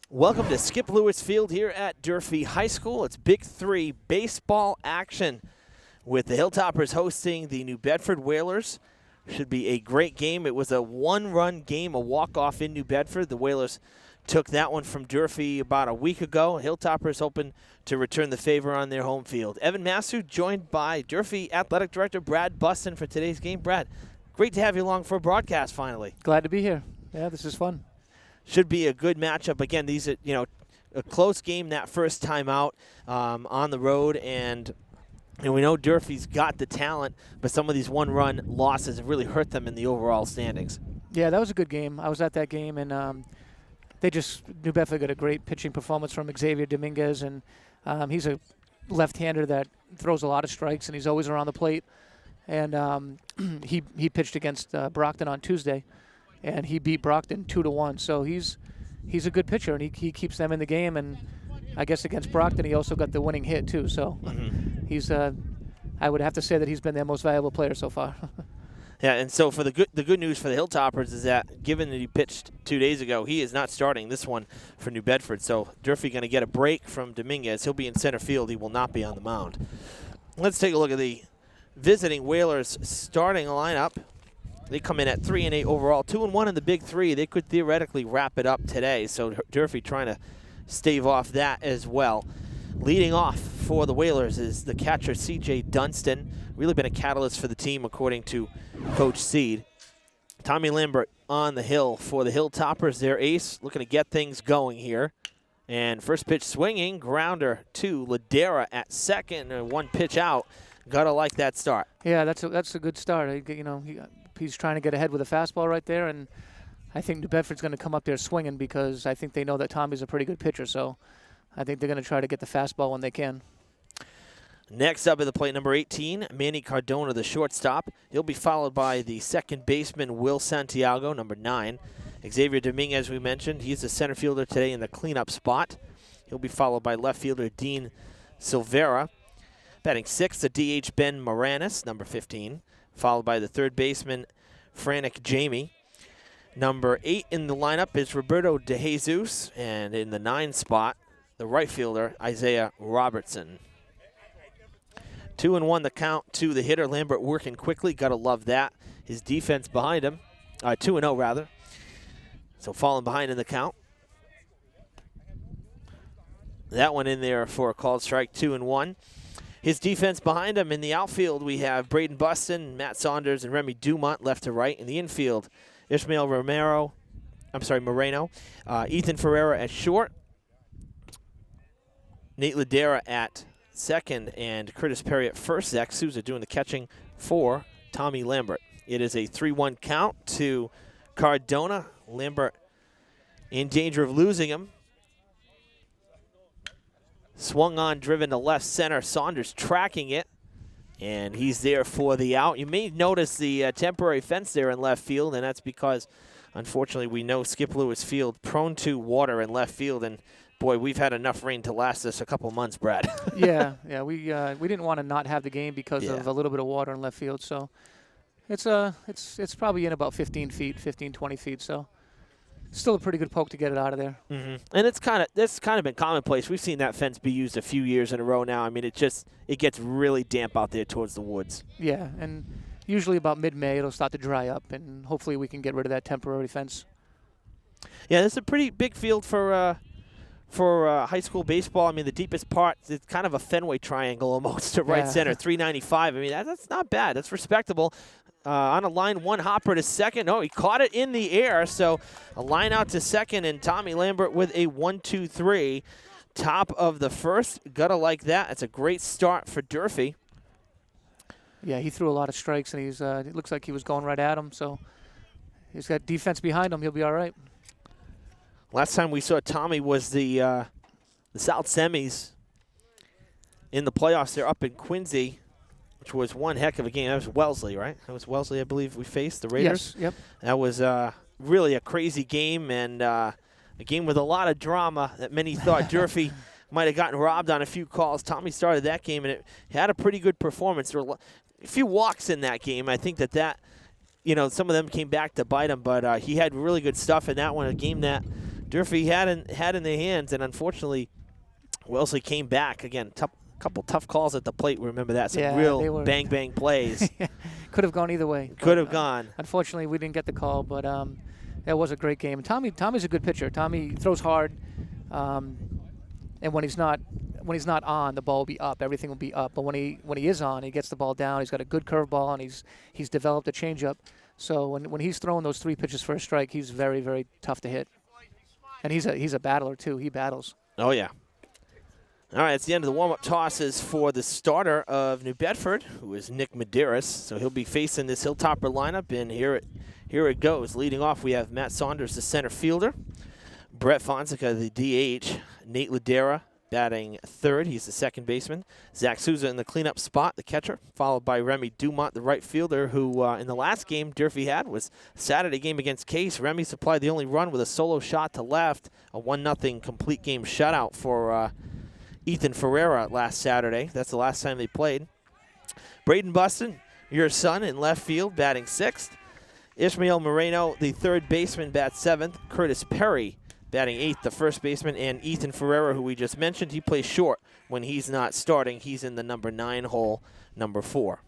Welcome to Skip Lewis Field here at Durfee High School. It's Big 3 baseball action with the Hilltoppers hosting the New Bedford Whalers. Should be a great game. It was a one-run game, a walk-off in New Bedford. The Whalers took that one from Durfee about a week ago. Hilltoppers hoping to return the favor on their home field. Evan Massu joined by Durfee Athletic Director Brad Buston for today's game. Brad, great to have you along for a broadcast finally. Glad to be here. Yeah, this is fun. Should be a good matchup. Again, these are, a close game that first time out on the road, and we know Durfee's got the talent, but some of these one-run losses have really hurt them in the overall standings. Yeah, that was a good game. I was at that game, and New Bedford got a great pitching performance from Xavier Dominguez, and he's a left-hander that throws a lot of strikes, and he's always around the plate. And he pitched against Brockton on Tuesday, and he beat Brockton 2-1. So he's a good pitcher, and he keeps them in the game. And I guess against Brockton, he also got the winning hit too. So he's I would have to say that he's been their most valuable player so far. Yeah, and so for the good news for the Hilltoppers is that given that he pitched 2 days ago, he is not starting this one for New Bedford. So Durfee going to get a break from Dominguez. He'll be in center field. He will not be on the mound. Let's take a look at the visiting Whalers starting lineup. They come in at 3-8 overall, 2-1 in the Big 3. They could theoretically wrap it up today. So Durfee trying to stave off that as well. Leading off for the Whalers is the catcher C.J. Dunstan. Really been a catalyst for the team, according to Coach Seed. Tommy Lambert on the hill for the Hilltoppers. Their ace looking to get things going here. And first pitch swinging, grounder to Ladera at second, and one pitch out. Gotta like that start. Yeah, that's a good start. He's trying to get ahead with a fastball right there, and I think New Bedford's going to come up there swinging because I think they know that Tommy's a pretty good pitcher. So I think they're going to try to get the fastball when they can. Next up at the plate, number 18, Manny Cardona, the shortstop. He'll be followed by the second baseman, Will Santiago, number 9. Xavier Dominguez, we mentioned, he's the center fielder today in the cleanup spot. He'll be followed by left fielder Dean Silvera. Batting 6th, the DH Ben Moranis, number 15, followed by the third baseman, Frantic Jamie. Number 8 in the lineup is Roberto De Jesus, and in the 9 spot, the right fielder, Isaiah Robertson. 2-1 the count to the hitter. Lambert working quickly. Got to love that. His defense behind him. 2-0 rather. So falling behind in the count. That one in there for a called strike, 2-1. His defense behind him in the outfield, we have Braden Buston, Matt Saunders, and Remy Dumont left to right. In the infield, Ishmael Moreno, Ethan Ferreira at short, Nate Ladera at second, and Curtis Perry at first. Zach Souza doing the catching for Tommy Lambert. It is a 3-1 count to Cardona. Lambert in danger of losing him. Swung on, driven to left center. Saunders tracking it, and he's there for the out. You may notice the temporary fence there in left field, and that's because, unfortunately, we know Skip Lewis Field prone to water in left field, and boy, we've had enough rain to last us a couple months, Brad. yeah, we didn't want to not have the game because of a little bit of water in left field. So it's probably in about 15 feet, 15, 20 feet. So still a pretty good poke to get it out of there. And that's kind of been commonplace. We've seen that fence be used a few years in a row now. I mean, it gets really damp out there towards the woods. Yeah, and usually about mid-May it'll start to dry up, and hopefully we can get rid of that temporary fence. Yeah, this is a pretty big field for high school baseball. I mean, the deepest part, it's kind of a Fenway triangle almost to right center, 395. I mean, that's not bad. That's respectable. On a line, one hopper to second. Oh, he caught it in the air. So a line out to second, and Tommy Lambert with a 1-2-3. Top of the first. Gotta like that. That's a great start for Durfee. Yeah, he threw a lot of strikes, and it looks like he was going right at him. So he's got defense behind him. He'll be all right. Last time we saw Tommy was the South Semis in the playoffs. They're up in Quincy, which was one heck of a game. That was Wellesley, right? That was Wellesley, I believe, we faced, the Raiders. Yes, yep. That was really a crazy game, and a game with a lot of drama that many thought Durfee might have gotten robbed on a few calls. Tommy started that game, and it had a pretty good performance. There were a few walks in that game. I think that some of them came back to bite him, but he had really good stuff in that one, a game that Durfee had in their hands, and unfortunately, Wellesley came back again. Couple tough calls at the plate. Remember that? Some real bang plays. Could have gone either way. Could have gone. Unfortunately, we didn't get the call, but that was a great game. Tommy's a good pitcher. Tommy throws hard, and when he's not on, the ball will be up. Everything will be up. But when he is on, he gets the ball down. He's got a good curveball, and he's developed a changeup. So when he's throwing those 3 pitches for a strike, he's very, very tough to hit. And he's a battler too. He battles. Oh yeah. All right, it's the end of the warm-up tosses for the starter of New Bedford, who is Nick Medeiros. So he'll be facing this Hilltopper lineup, and here it goes. Leading off, we have Matt Saunders, the center fielder. Brett Fonseca, the DH. Nate Ladera batting third. He's the second baseman. Zach Souza in the cleanup spot, the catcher, followed by Remy Dumont, the right fielder, who in the last game Durfee had was Saturday game against Case. Remy supplied the only run with a solo shot to left, a 1-0 complete game shutout for Ethan Ferreira last Saturday. That's the last time they played. Braden Buston, your son, in left field, batting sixth. Ishmael Moreno, the third baseman, bats seventh. Curtis Perry, batting eighth, the first baseman. And Ethan Ferreira, who we just mentioned, he plays short when he's not starting. He's in the number 9 hole, number 4.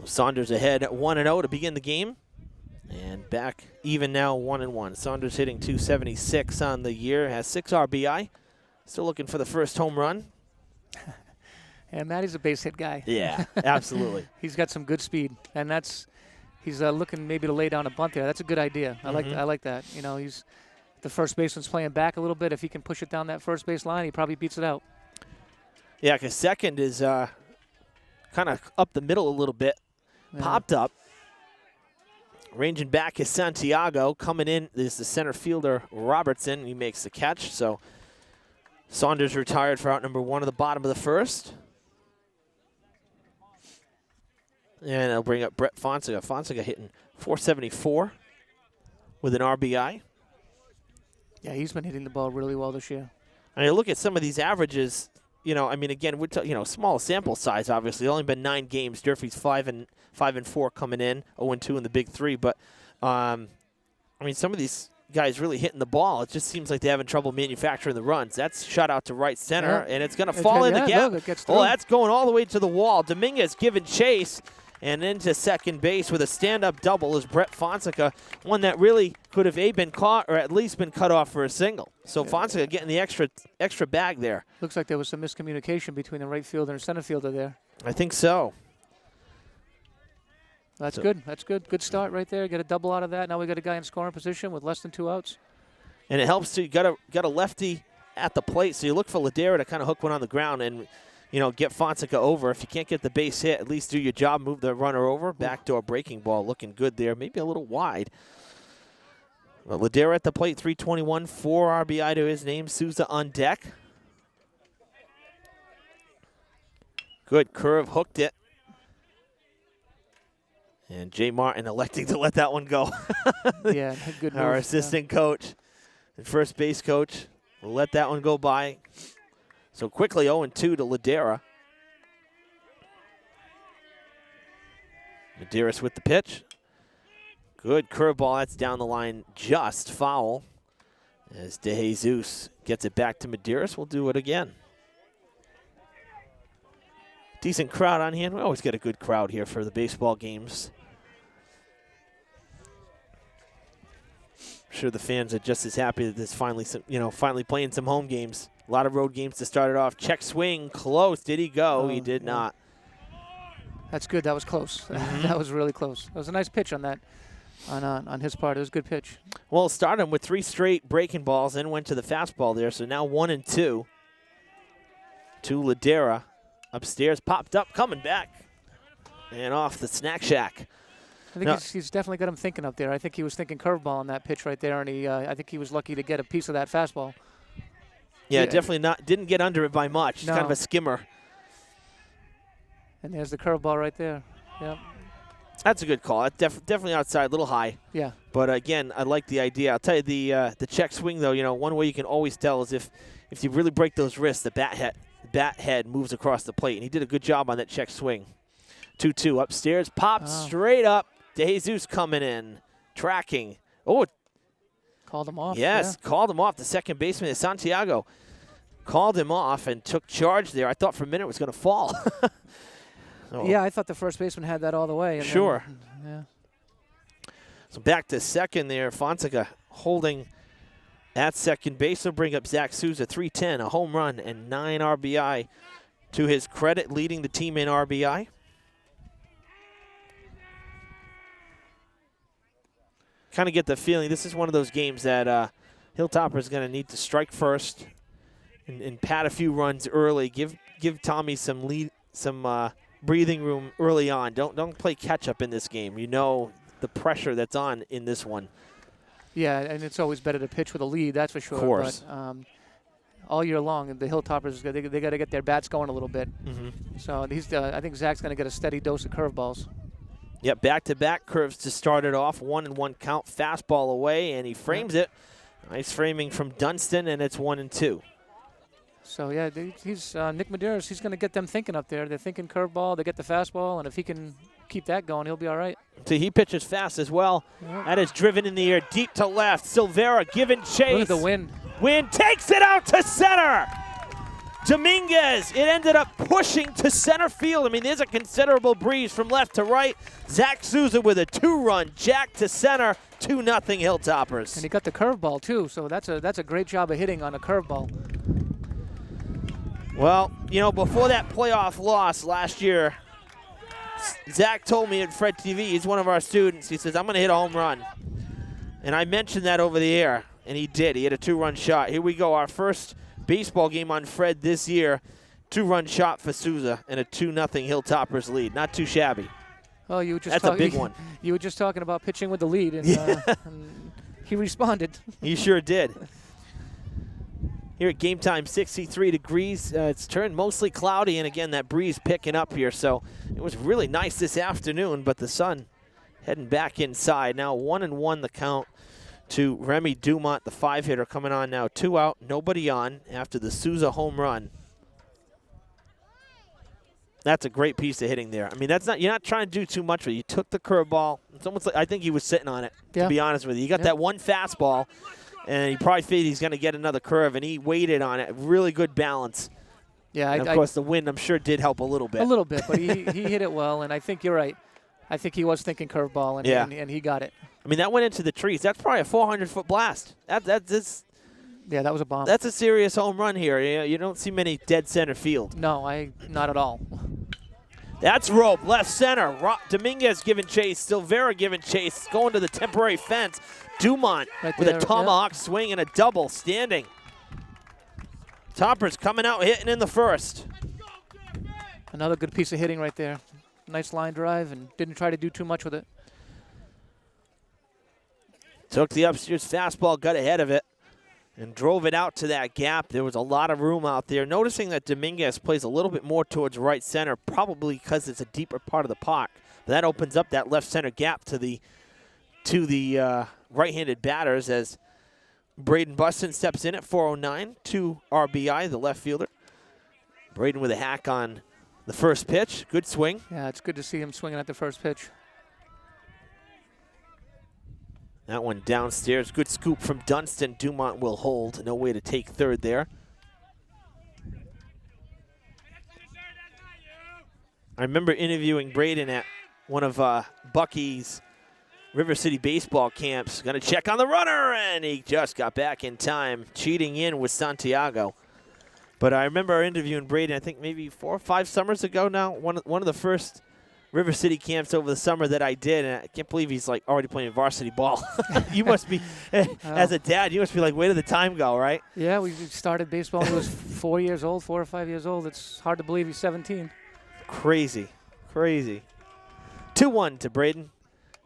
Saunders ahead 1-0 to begin the game. And back even now, 1-1. Saunders hitting .276 on the year, has 6 RBI. Still looking for the first home run. And Matty's a base hit guy. Yeah, absolutely. He's got some good speed, and he's looking maybe to lay down a bunt there. That's a good idea. I like that. You know, the first baseman's playing back a little bit. If he can push it down that first base line, he probably beats it out. Yeah, because second is kind of up the middle a little bit. Yeah. Popped up. Ranging back is Santiago. Coming in is the center fielder, Robertson. He makes the catch. So Saunders retired for out number 1 of the bottom of the first. And I'll bring up Brett Fonseca. Fonseca hitting .474 with an RBI. Yeah, he's been hitting the ball really well this year. I mean, look at some of these averages. You know, I mean, again, we're small sample size. Obviously, only been 9 games. Durfee's 5-4 coming in, 0-2 in the big 3. But I mean, some of these guys really hitting the ball. It just seems like they're having trouble manufacturing the runs. That's shot out to right center, and it's going to fall in the gap. Oh, that's going all the way to the wall. Dominguez giving chase. And into second base with a stand-up double is Brett Fonseca, one that really could have been caught or at least been cut off for a single. So Fonseca getting the extra bag there. Looks like there was some miscommunication between the right fielder and center fielder there. I think so. That's good. That's good. Good start right there. Get a double out of that. Now we got a guy in scoring position with less than 2 outs. And it helps you got a lefty at the plate, so you look for Ladera to kind of hook one on the ground and get Fonseca over. If you can't get the base hit, at least do your job, move the runner over. Backdoor breaking ball looking good there. Maybe a little wide. Well, Ladera at the plate, 321, 4 RBI to his name. Souza on deck. Good curve, hooked it. And Jay Martin electing to let that one go. Yeah, good move. Our assistant coach and first base coach will let that one go by. So quickly 0-2 to Ladera. Medeiros with the pitch. Good curveball. That's down the line, just foul. As De Jesus gets it back to Medeiros, we'll do it again. Decent crowd on hand. We always get a good crowd here for the baseball games. I'm sure the fans are just as happy that there's finally playing some home games. A lot of road games to start it off. Check swing, close. Did he go? Oh, he did not. That's good. That was close. That was really close. That was a nice pitch on that, on his part. It was a good pitch. Well, started him with 3 straight breaking balls, then went to the fastball there. So now 1-2 to Ladera. Upstairs, popped up, coming back, and off the snack shack. I think he's definitely got him thinking up there. I think he was thinking curveball on that pitch right there, and I think he was lucky to get a piece of that fastball. Yeah, definitely didn't get under it by much. No. Kind of a skimmer. And there's the curveball right there. Yep. That's a good call. That's definitely outside, a little high. Yeah. But again, I like the idea. I'll tell you the check swing though. One way you can always tell is if you really break those wrists, the bat head moves across the plate, and he did a good job on that check swing. 2-2 upstairs, popped straight up. De Jesus coming in, tracking. Oh, Called him off. Yes, called him off. The second baseman, Santiago, called him off and took charge there. I thought for a minute it was going to fall. Yeah, I thought the first baseman had that all the way. And sure. Then, So back to second there. Fonseca holding at second base. Will bring up Zach Souza, 310, a home run, and 9 RBI to his credit, leading the team in RBI. Kind of get the feeling this is one of those games that Hilltopper is going to need to strike first and pad a few runs early. Give Tommy some breathing room early on. Don't play catch up in this game. You know the pressure that's on in this one. Yeah, and it's always better to pitch with a lead, that's for sure. Of course. But, all year long, the Hilltoppers, they got to get their bats going a little bit. Mm-hmm. So I think Zach's going to get a steady dose of curveballs. Yep, back-to-back curves to start it off. 1-1 count, fastball away, and he frames it. Nice framing from Dunston, and it's 1-2. So, yeah, he's Nick Medeiros, he's going to get them thinking up there. They're thinking curveball, they get the fastball, and if he can keep that going, he'll be all right. So he pitches fast as well. Yep. That is driven in the air, deep to left. Silvera giving chase. Look at the wind. Wind takes it out to center. Dominguez, it ended up pushing to center field. I mean, there's a considerable breeze from left to right. Zach Souza with a 2-run jack to center, 2-0 Hilltoppers. And he got the curveball too, so that's a great job of hitting on a curveball. Well, you know, before that playoff loss last year, Zach told me at Fred TV, he's one of our students, he says, I'm going to hit a home run. And I mentioned that over the air, and he did. He hit a 2-run shot. Here we go, our first baseball game on Fred this year. 2-run shot for Souza and a 2-0 Hilltoppers lead. Not too shabby. Oh, you were just That's a big one. You were just talking about pitching with the lead, and, and he responded. He sure did. Here at game time, 63 degrees. It's turned mostly cloudy, and again, that breeze picking up here. So it was really nice this afternoon, but the sun heading back inside. Now 1-1 the count to Remy Dumont, the 5-hitter, coming on now. 2 out, nobody on after the Souza home run. That's a great piece of hitting there. I mean, you're not trying to do too much with it. You took the curveball. It's almost like I think he was sitting on it, to be honest with you. You got that one fastball, and he probably figured he's going to get another curve, and he waited on it. Really good balance. Yeah, and of course, the wind, I'm sure, did help a little bit. A little bit, but he hit it well, and I think you're right. I think he was thinking curveball, and he got it. I mean, that went into the trees. That's probably a 400-foot blast. Yeah, that was a bomb. That's a serious home run here. You don't see many dead center field. No, not at all. That's rope, left center. Dominguez giving chase. Silvera giving chase. Going to the temporary fence. Dumont with a tomahawk swing and a double standing. Toppers coming out hitting in the first. Another good piece of hitting right there. Nice line drive and didn't try to do too much with it. Took the upstairs fastball, got ahead of it, and drove it out to that gap. There was a lot of room out there. Noticing that Dominguez plays a little bit more towards right center, probably because it's a deeper part of the park. But that opens up that left center gap to the right-handed batters as Braden Buston steps in at 409, 2 RBI, the left fielder. Braden with a hack on the first pitch. Good swing. Yeah, it's good to see him swinging at the first pitch. That one downstairs. Good scoop from Dunston. Dumont will hold. No way to take third there. I remember interviewing Braden at one of Bucky's River City baseball camps. Going to check on the runner, and he just got back in time. Cheating in with Santiago. But I remember interviewing Braden, I think maybe 4 or 5 summers ago now. One of the first River City camps over the summer that I did, and I can't believe he's like already playing varsity ball. You must be, as a dad, you must be like, where did the time go, right? Yeah, we started baseball when he was 4 years old, 4 or 5 years old. It's hard to believe he's 17. Crazy, crazy. 2-1 to Braden.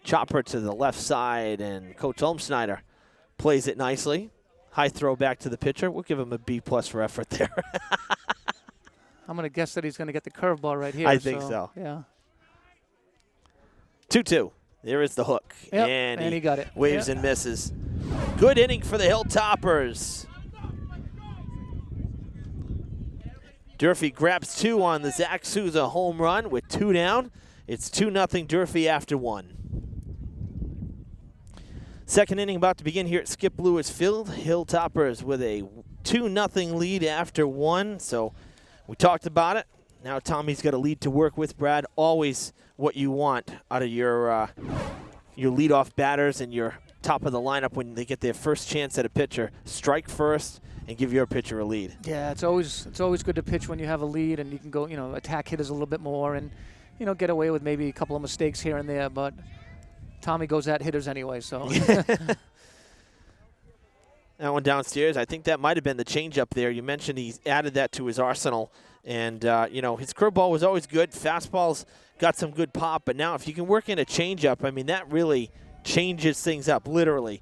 Chopper to the left side, and Coach Olmsnyder plays it nicely. High throw back to the pitcher. We'll give him a B+ for effort there. I'm going to guess that he's going to get the curveball right here. I think so. Yeah. 2-2. There is the hook. Yep, and he got it. Waves and misses. Good inning for the Hilltoppers. Durfee grabs 2 on the Zach Souza home run with 2 down. It's 2-0 Durfee after 1. Second inning about to begin here at Skip Lewis Field. Hilltoppers with a 2-0 lead after one. So we talked about it. Now Tommy's got a lead to work with, Brad. Always what you want out of your leadoff batters and your top of the lineup when they get their first chance at a pitcher. Strike first and give your pitcher a lead. Yeah, it's always good to pitch when you have a lead and you can go, attack hitters a little bit more and, get away with maybe a couple of mistakes here and there. But Tommy goes at hitters anyway, so. That one downstairs, I think that might have been the changeup there. You mentioned he's added that to his arsenal. And, his curveball was always good. Fastball's got some good pop. But now if you can work in a changeup, I mean, that really changes things up, literally.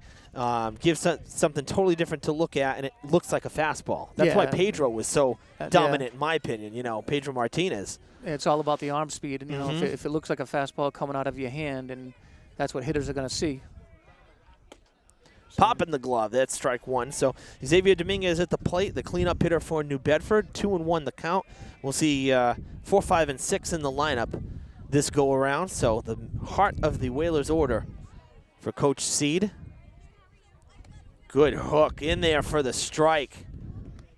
Gives something totally different to look at, and it looks like a fastball. That's why Pedro was so dominant, in my opinion, Pedro Martinez. It's all about the arm speed. And, if it looks like a fastball coming out of your hand, and that's what hitters are going to see. Pop in the glove. That's strike one. So Xavier Dominguez at the plate, the cleanup hitter for New Bedford. 2-1 the count. We'll see 4, 5, and 6 in the lineup this go around. So the heart of the Whalers order for Coach Seed. Good hook in there for the strike.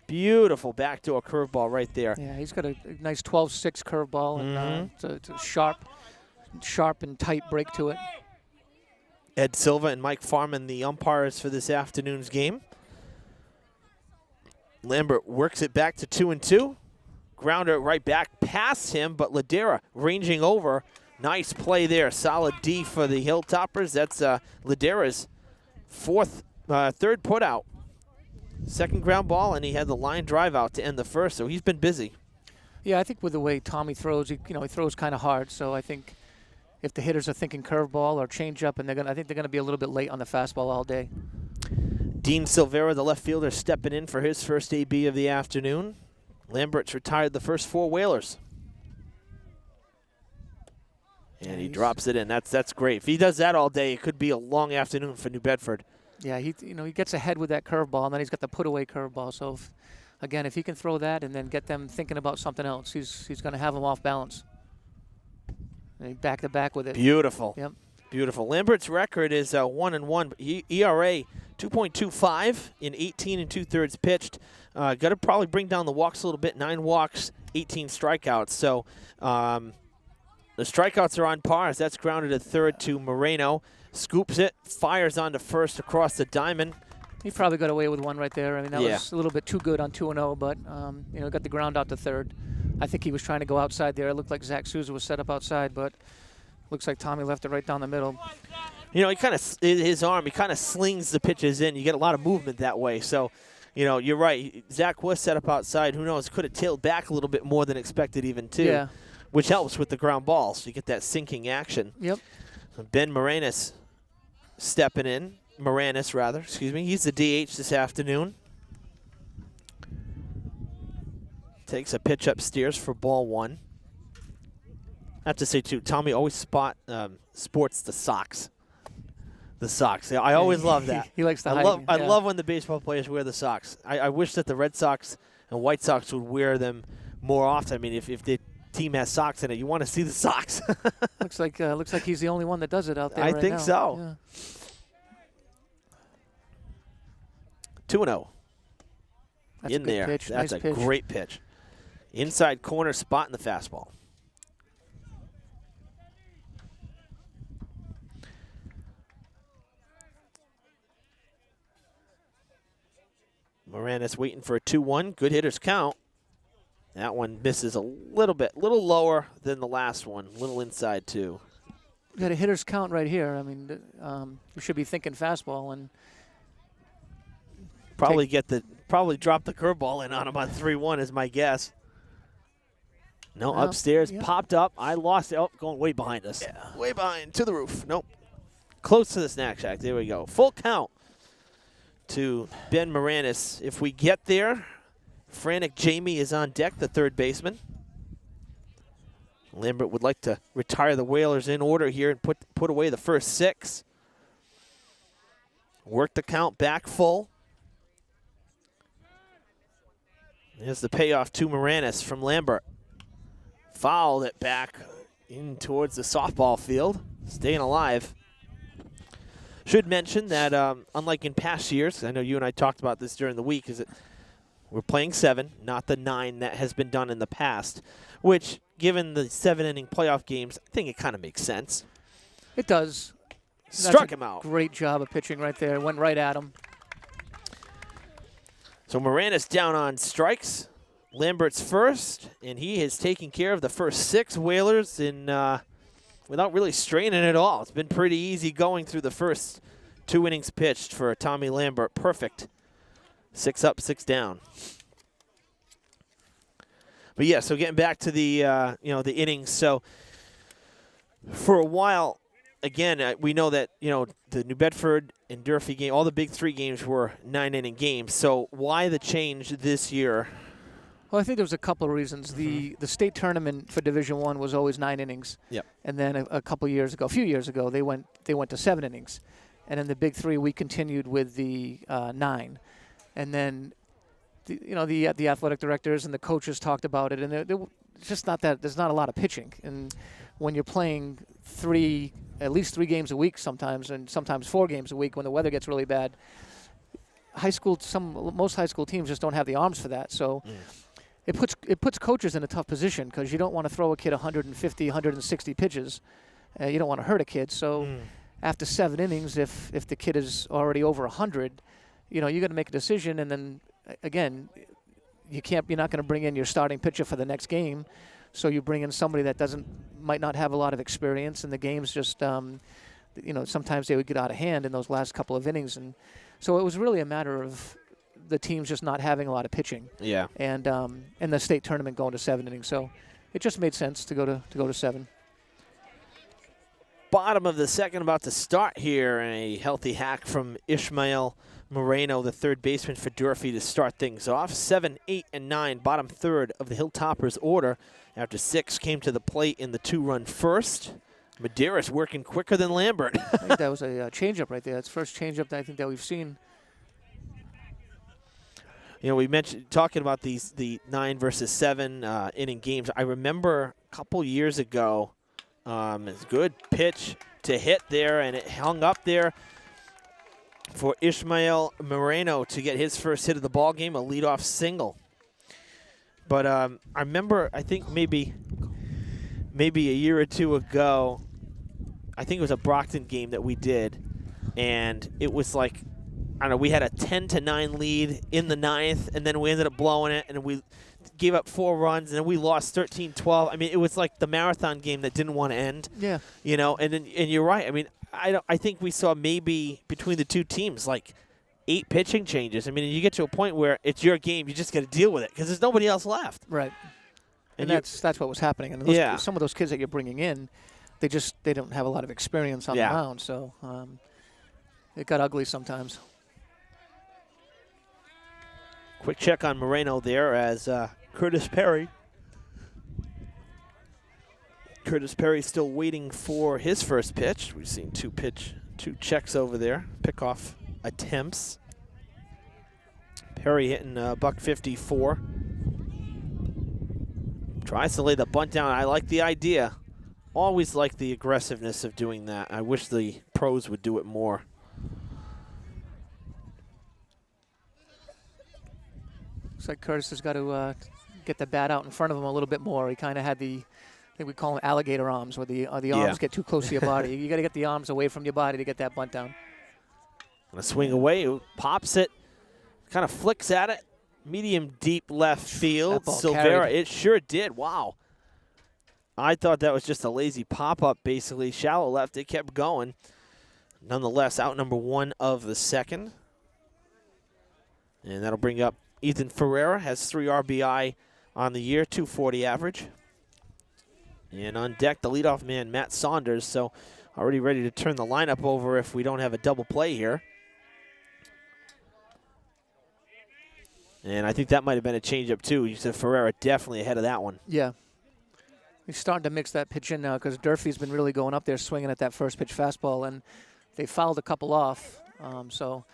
Beautiful backdoor curveball right there. Yeah, he's got a nice 12-6 curveball, and it's a sharp and tight break to it. Ed Silva and Mike Farman, the umpires for this afternoon's game. Lambert works it back to 2-2. Grounder right back past him, but Ladera ranging over. Nice play there. Solid D for the Hilltoppers. That's Ladera's third put out. Second ground ball, and he had the line drive out to end the first, so he's been busy. Yeah, I think with the way Tommy throws, he throws kind of hard, so I think if the hitters are thinking curveball or changeup, and I think they're going to be a little bit late on the fastball all day. Dean Silvera, the left fielder, stepping in for his first AB of the afternoon. Lambert's retired the first 4 Whalers. And he drops it in. That's great. If he does that all day, it could be a long afternoon for New Bedford. Yeah, he gets ahead with that curveball, and then he's got the put-away curveball. So, if he can throw that and then get them thinking about something else, he's going to have them off balance. And back to back with it. Beautiful. Yep. Beautiful. Lambert's record is 1-1. ERA 2.25 in 18 2/3 pitched. Got to probably bring down the walks a little bit. 9 walks, 18 strikeouts. So the strikeouts are on par as that's grounded at third to Moreno. Scoops it, fires onto first across the diamond. He probably got away with one right there. I mean, that was a little bit too good on 2-0, but got the ground out to third. I think he was trying to go outside there. It looked like Zach Souza was set up outside, but looks like Tommy left it right down the middle. He kind of, his arm, he kind of slings the pitches in. You get a lot of movement that way. So, you're right. Zach was set up outside. Who knows? Could have tailed back a little bit more than expected even, too. Yeah. Which helps with the ground ball. So you get that sinking action. Yep. So Ben Moranis stepping in. Moranis, rather. Excuse me. He's the DH this afternoon. Takes a pitch upstairs for ball 1. I have to say, too, Tommy always sports the socks. The socks. I always love that. He likes the I love when the baseball players wear the socks. I wish that the Red Sox and White Sox would wear them more often. I mean, if the team has socks in it, you want to see the socks. looks like he's the only one that does it out there right now. I think so. Yeah. 2-0. That's in a good there. Pitch. That's nice a pitch. great pitch. Inside corner spot in the fastball. Moranis waiting for a 2-1. Good hitters count. That one misses a little lower than the last one. A little inside, too. You got a hitter's count right here. I mean, you should be thinking fastball and probably drop the curveball in on him on 3-1 is my guess. No, upstairs, popped up. I lost it. Oh, going way behind us. Yeah. Way behind, to the roof. Nope. Close to the snack shack. There we go. Full count to Ben Moranis. If we get there, Frantic Jamie is on deck, the third baseman. Lambert would like to retire the Whalers in order here and put away the first 6. Work the count back full. Here's the payoff to Moranis from Lambert. Fouled it back in towards the softball field. Staying alive. Should mention that unlike in past years, I know you and I talked about this during the week, is that we're playing 7, not the 9 that has been done in the past, which, given the 7-inning playoff games, I think it kind of makes sense. It does. Struck him out. Great job of pitching right there. Went right at him. So Moranis down on strikes. Lambert's first, and he has taken care of the first 6 Whalers in without really straining at all. It's been pretty easy going through the first 2 innings pitched for Tommy Lambert. Perfect. 6 up, 6 down. But yeah, so getting back to the the innings. So for a while, again, we know that the New Bedford and Durfee game, all the big 3 games were 9-inning games. So why the change this year? Well, I think there was a couple of reasons. The state tournament for Division I was always 9 innings. Yep. And then a few years ago, they went to 7 innings. And in the big 3, we continued with the 9. And then, the athletic directors and the coaches talked about it, and it's just not that there's not a lot of pitching. And when you're playing at least 3 games a week sometimes, and sometimes 4 games a week when the weather gets really bad, most high school teams just don't have the arms for that. So. It puts coaches in a tough position because you don't want to throw a kid 150, 160 pitches. You don't want to hurt a kid. So after 7 innings, if the kid is already over 100, you got to make a decision. And then again, you're not going to bring in your starting pitcher for the next game. So you bring in somebody that might not have a lot of experience, and the games just sometimes they would get out of hand in those last couple of innings. And so it was really a matter of the team's just not having a lot of pitching. Yeah. And the state tournament going to 7 innings. So it just made sense to go to 7. Bottom of the second about to start here, and a healthy hack from Ishmael Moreno, the third baseman for Durfee, to start things off. 7, 8, and 9, bottom third of the Hilltoppers order after 6 came to the plate in the 2-run first. Medeiros working quicker than Lambert. I think that was a changeup right there. That's the first changeup that I think that we've seen. We mentioned talking about the 9 versus 7 inning games. I remember a couple years ago, it's a good pitch to hit there, and it hung up there for Ishmael Moreno to get his first hit of the ball game, a leadoff single. But I remember, I think maybe a year or 2 ago, I think it was a Brockton game that we did, and it was like, I don't know, we had a 10-9 lead in the 9th, and then we ended up blowing it, and we gave up 4 runs, and then we lost 13-12. I mean, it was like the marathon game that didn't want to end. Yeah. And you're right. I mean, I think we saw maybe between the 2 teams like 8 pitching changes. I mean, you get to a point where it's your game, you just got to deal with it because there's nobody else left. Right. And that's what was happening. And some of those kids that you're bringing in, they don't have a lot of experience on the mound, so it got ugly sometimes. Quick check on Moreno there as Curtis Perry still waiting for his first pitch. We've seen 2 checks over there, pickoff attempts. Perry hitting $154. Tries to lay the bunt down. I like the idea. Always like the aggressiveness of doing that. I wish the pros would do it more. Looks like Curtis has got to get the bat out in front of him a little bit more. He kind of had I think we call them alligator arms, where the arms get too close to your body. You got to get the arms away from your body to get that bunt down. Gonna swing away, pops it, kind of flicks at it. Medium deep left field. Silvera, it sure did. Wow. I thought that was just a lazy pop-up, basically. Shallow left, it kept going. Nonetheless, out number 1 of the second. And that'll bring up Ethan Ferreira, has 3 RBI on the year, 240 average. And on deck, the leadoff man, Matt Saunders. So already ready to turn the lineup over if we don't have a double play here. And I think that might have been a changeup, too. You said Ferreira definitely ahead of that one. Yeah. He's starting to mix that pitch in now because Durfee's been really going up there swinging at that first pitch fastball, and they fouled a couple off. So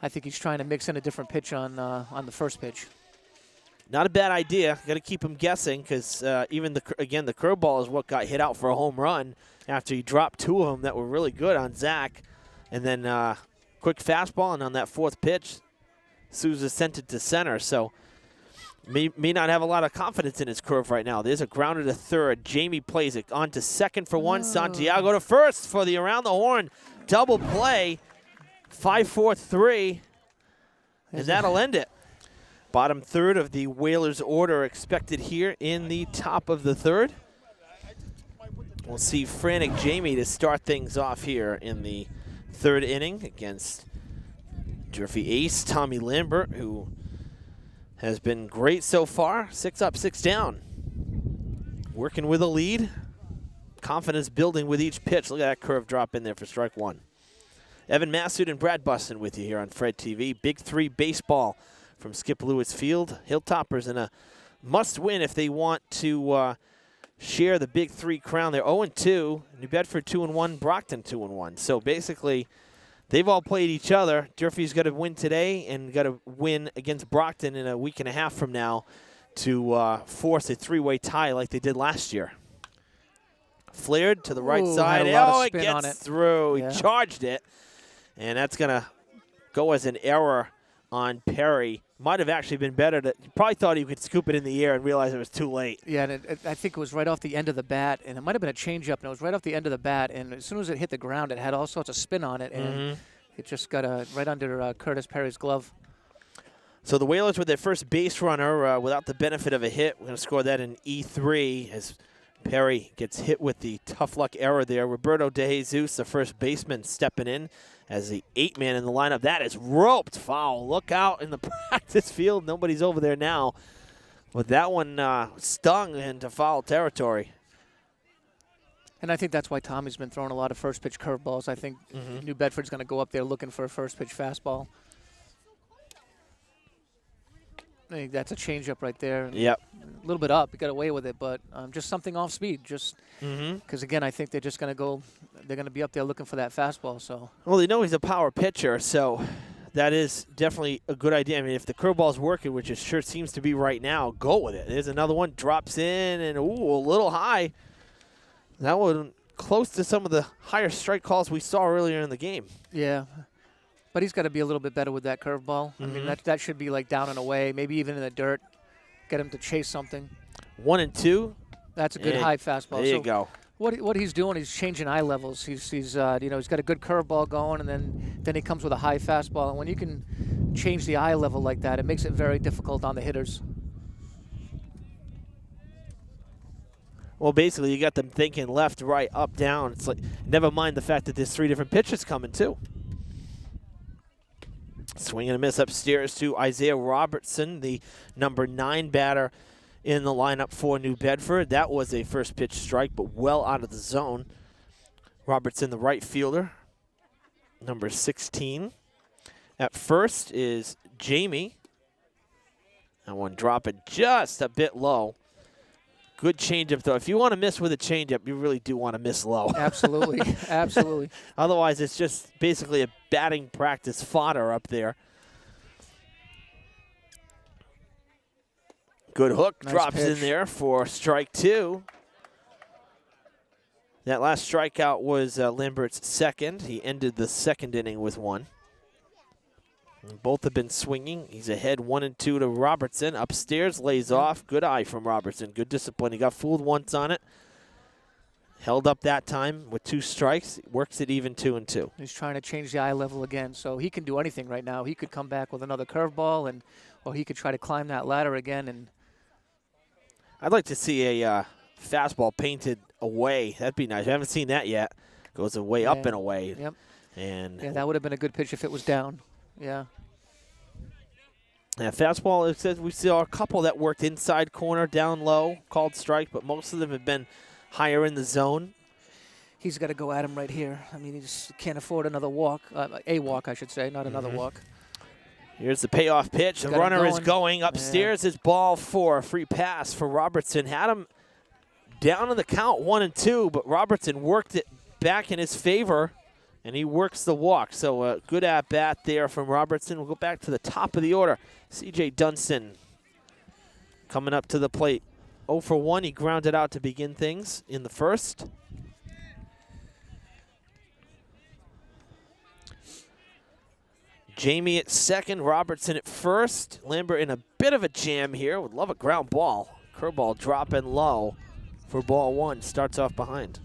I think he's trying to mix in a different pitch on the first pitch. Not a bad idea. Got to keep him guessing because even the curveball is what got hit out for a home run after he dropped 2 of them that were really good on Zach. And then quick fastball, and on that fourth pitch, Souza sent it to center. So may not have a lot of confidence in his curve right now. There's a grounder to third. Jamie plays it on to second for one. Santiago to first for the around the horn double play. 5-4-3, and that'll end it. Bottom third of the Whalers order expected here in the top of the third. We'll see frantic Jamie to start things off here in the third inning against Durfee ace Tommy Lambert, who has been great so far. 6 up, 6 down. Working with a lead. Confidence building with each pitch. Look at that curve drop in there for strike one. Evan Massoud and Brad Buston with you here on Fred TV. Big Three baseball from Skip Lewis Field. Hilltoppers in a must-win if they want to share the Big Three crown. They're 0-2. New Bedford 2-1. Brockton 2-1. So basically, they've all played each other. Durfee's got to win today and got to win against Brockton in a week and a half from now to force a three-way tie like they did last year. Flared to the right side. Oh, it gets through. Yeah. He charged it. And that's going to go as an error on Perry. Might have actually been better to – probably thought he could scoop it in the air and realize it was too late. Yeah, and I think it was right off the end of the bat, and it might have been a changeup, and it was right off the end of the bat, and as soon as it hit the ground, it had all sorts of spin on it, and it just got right under Curtis Perry's glove. So the Whalers with their first base runner without the benefit of a hit. We're going to score that in E3 as Perry gets hit with the tough luck error there. Roberto De Jesus, the first baseman, stepping in as the 8-man in the lineup. That is roped foul. Look out in the practice field. Nobody's over there now. But that one stung into foul territory. And I think that's why Tommy's been throwing a lot of first-pitch curveballs. I think New Bedford's going to go up there looking for a first-pitch fastball. I think that's a changeup right there. Yep. A little bit up. He got away with it, but just something off speed. Just because, again, I think they're just going to go – they're going to be up there looking for that fastball. So. Well, they know he's a power pitcher, so that is definitely a good idea. I mean, if the curveball's working, which it sure seems to be right now, go with it. There's another one. Drops in, and, ooh, a little high. That one close to some of the higher strike calls we saw earlier in the game. Yeah. But he's got to be a little bit better with that curveball. I mean, that should be like down and away, maybe even in the dirt. Get him to chase something. 1-2. That's a good high fastball. There you go. What he's doing, he's changing eye levels. He's he's got a good curveball going, and then he comes with a high fastball. And when you can change the eye level like that, it makes it very difficult on the hitters. Well, basically, you got them thinking left, right, up, down. It's like, never mind the fact that there's 3 different pitches coming, too. Swing and a miss upstairs to Isaiah Robertson, the number 9 batter in the lineup for New Bedford. That was a first pitch strike, but well out of the zone. Robertson, the right fielder, number 16. At first is Jamie. That one dropping just a bit low. Good changeup, though. If you want to miss with a changeup, you really do want to miss low. Absolutely. Absolutely. Otherwise, it's just basically a batting practice fodder up there. Good hook. Nice drops pitch in there for strike 2. That last strikeout was Lambert's second. He ended the second inning with 1. Both have been swinging. He's ahead 1-2 to Robertson. Upstairs, lays off. Good eye from Robertson. Good discipline. He got fooled once on it. Held up that time with 2 strikes. Works it even 2-2. He's trying to change the eye level again, so he can do anything right now. He could come back with another curveball, or he could try to climb that ladder again. And I'd like to see a fastball painted away. That'd be nice. I haven't seen that yet. Goes away up and away. Yep. And yeah, that would have been a good pitch if it was down. Yeah. Yeah, fastball, it says we saw a couple that worked inside corner, down low, called strike, but most of them have been higher in the zone. He's got to go at him right here. I mean, he just can't afford another walk. A walk, I should say, not another walk. Here's the payoff pitch. The runner is going upstairs. His ball 4, a free pass for Robertson. Had him down in the count 1-2, but Robertson worked it back in his favor. And he works the walk. So a good at-bat there from Robertson. We'll go back to the top of the order. C.J. Dunston coming up to the plate. 0 for 1. He grounded out to begin things in the first. Jamie at second, Robertson at first. Lambert in a bit of a jam here. Would love a ground ball. Curveball dropping low for ball one. Starts off behind.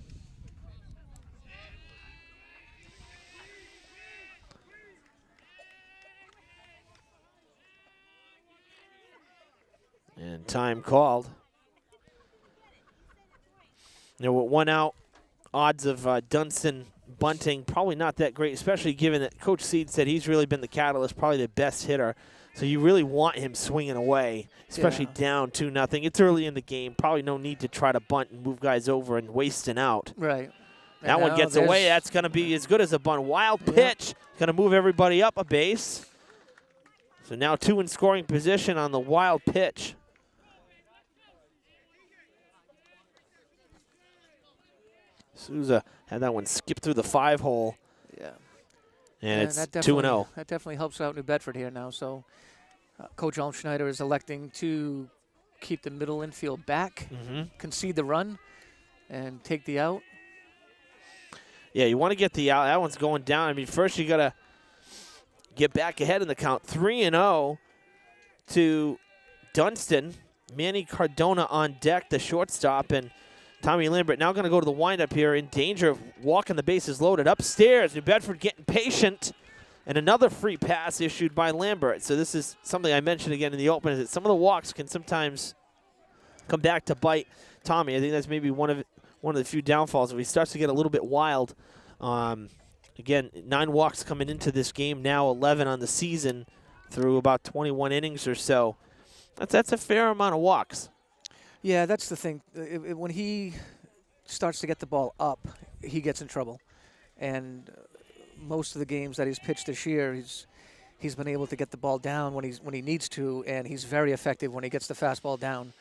And time called. You know, with one out, odds of Dunston bunting probably not that great, especially given that Coach Seed said he's really been the catalyst, probably the best hitter. So you really want him swinging away, especially down 2-0. It's early in the game. Probably no need to try to bunt and move guys over and waste an out. Right. That one gets away. That's going to be as good as a bunt. Wild pitch. Going to move everybody up a base. So now 2 in scoring position on the wild pitch. Souza had that one skip through the 5-hole. Yeah. And it's 2-0. That definitely helps out New Bedford here now. So Coach Almschneider is electing to keep the middle infield back, concede the run, and take the out. Yeah, you want to get the out. That one's going down. I mean, first you got to get back ahead in the count. 3-0 to Dunston. Manny Cardona on deck, the shortstop, and Tommy Lambert now going to go to the windup here, in danger of walking the bases loaded. Upstairs, New Bedford getting patient, and another free pass issued by Lambert. So this is something I mentioned again in the open, is that some of the walks can sometimes come back to bite Tommy. I think that's maybe one of the few downfalls. If he starts to get a little bit wild, again, 9 walks coming into this game now, 11 on the season through about 21 innings or so. That's a fair amount of walks. Yeah, that's the thing. When he starts to get the ball up, he gets in trouble. And most of the games that he's pitched this year, he's been able to get the ball down when he needs to, and he's very effective when he gets the fastball down.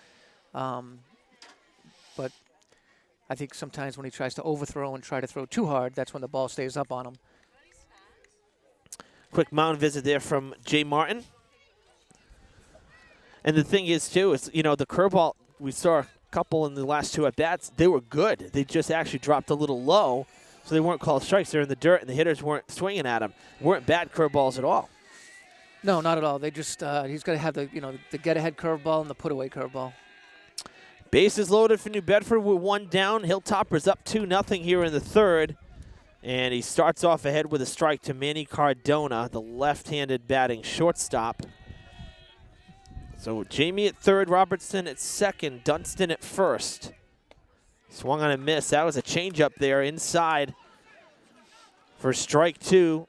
But I think sometimes when he tries to overthrow and try to throw too hard, that's when the ball stays up on him. Quick mound visit there from Jay Martin. And the thing is, too, is, you know, the curveball, we saw a couple in the last 2 at-bats. They were good. They just actually dropped a little low, so they weren't called strikes. They're in the dirt, and the hitters weren't swinging at them. Weren't bad curveballs at all. No, not at all. They just he's got to have the get-ahead curveball and the put-away curveball. Bases loaded for New Bedford with 1 down. Hilltoppers up 2-0 here in the 3rd. And he starts off ahead with a strike to Manny Cardona, the left-handed batting shortstop. So Jamie at 3rd, Robertson at 2nd, Dunston at 1st. Swung on a miss. That was a changeup there inside for strike 2.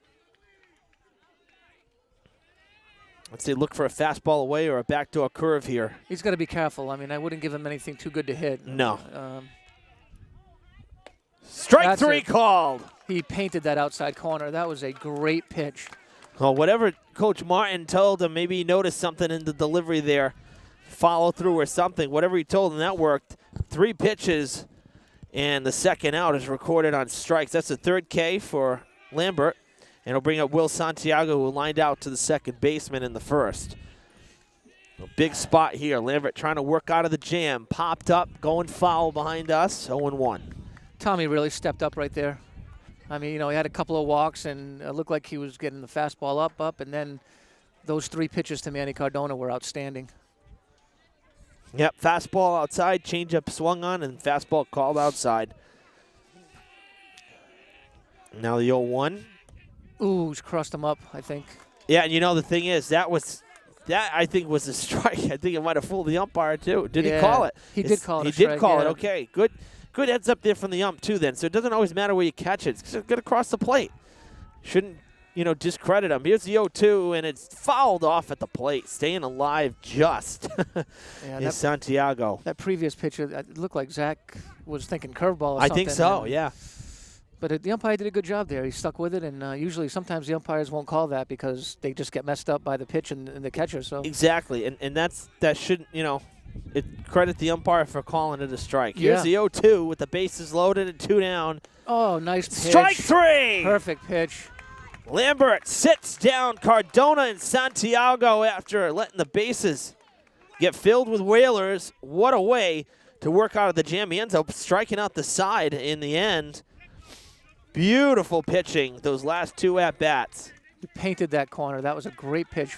Let's say look for a fastball away or a backdoor curve here. He's got to be careful. I mean, I wouldn't give him anything too good to hit. No. Strike 3 called. He painted that outside corner. That was a great pitch. Well, whatever Coach Martin told him, maybe he noticed something in the delivery there, follow through or something. Whatever he told him, that worked. 3 pitches, and the second out is recorded on strikes. That's the 3rd K for Lambert, and it'll bring up Will Santiago, who lined out to the second baseman in the 1st. A big spot here. Lambert trying to work out of the jam. Popped up, going foul behind us, 0-1. Tommy really stepped up right there. I mean, you know, he had a couple of walks, and it looked like he was getting the fastball up, and then those 3 pitches to Manny Cardona were outstanding. Yep, fastball outside, changeup swung on, and fastball called outside. Now the 0-1. Ooh, he's crossed him up, I think. Yeah, and you know, the thing is, that I think was a strike. I think it might have fooled the umpire, too. Did he call it? He did call it a strike. He did call it, okay. Good heads up there from the ump, too, then. So it doesn't always matter where you catch it. It's good across the plate. Shouldn't, discredit him. Here's the 0-2, and it's fouled off at the plate. Staying alive just is Santiago. That previous pitch, it looked like Zach was thinking curveball or something. I think so, yeah. But the umpire did a good job there. He stuck with it, and usually sometimes the umpires won't call that because they just get messed up by the pitch and the catcher. So exactly, and that shouldn't, credit the umpire for calling it a strike. Here's the 0-2 with the bases loaded and 2 down. Oh, nice pitch. Strike 3! Perfect pitch. Lambert sits down Cardona and Santiago after letting the bases get filled with Whalers. What a way to work out of the jam. He ends up striking out the side in the end. Beautiful pitching those last 2 at-bats. He painted that corner. That was a great pitch.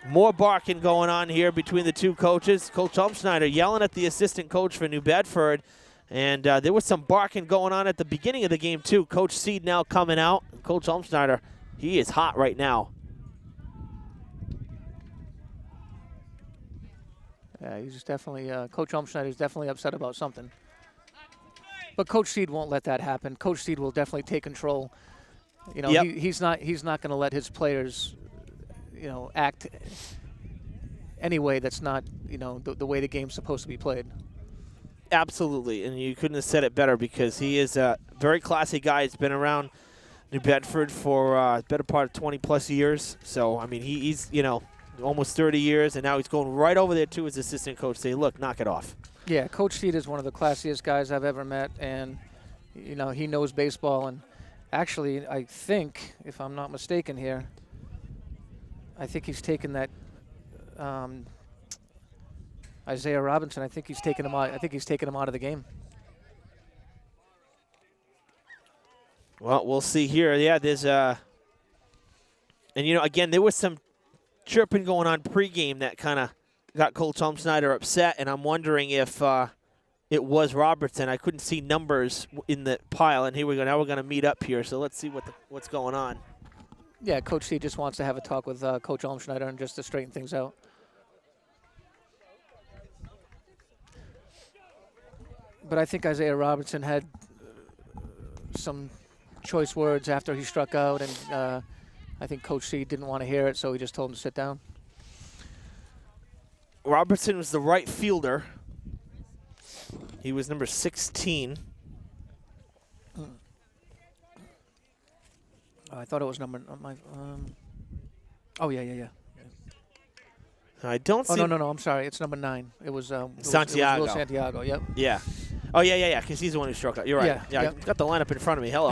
More barking going on here between the two coaches. Coach Umschneider yelling at the assistant coach for New Bedford. And there was some barking going on at the beginning of the game, too. Coach Seed now coming out. Coach Umschneider, he is hot right now. Yeah, he's definitely, Coach Umschneider is definitely upset about something. But Coach Seed won't let that happen. Coach Seed will definitely take control. You know, he's not going to let his players, you know, act any way that's not, you know, the way the game's supposed to be played. Absolutely, and you couldn't have said it better because he is a very classy guy. He's been around New Bedford for the better part of 20-plus years. So, I mean, he's, you know, almost 30 years, and now he's going right over there to his assistant coach, say, look, knock it off. Yeah, Coach Seed is one of the classiest guys I've ever met, and, you know, he knows baseball. And actually, I think, if I'm not mistaken here, I think he's taken that Isaiah Robinson. I think he's taken him out. I think he's taken him out of the game. Well, we'll see here. Yeah, there's and you know, again, there was some chirping going on pregame that kind of got Coach Umschneider upset, and I'm wondering if it was Robertson. I couldn't see numbers in the pile, and here we go. Now we're going to meet up here, so let's see what's going on. Yeah, Coach C just wants to have a talk with Coach Umschneider and just to straighten things out. But I think Isaiah Robertson had some choice words after he struck out, and I think Coach C didn't want to hear it, so he just told him to sit down. Robertson was the right fielder. He was number 16. I thought it was number. Oh yeah. I don't see. Oh no. I'm sorry. It's number 9. It was Santiago. It was Will Santiago. Yep. Yeah. Oh yeah. Because he's the one who struck out. You're right. Yeah. Yep. I got the lineup in front of me. Hello.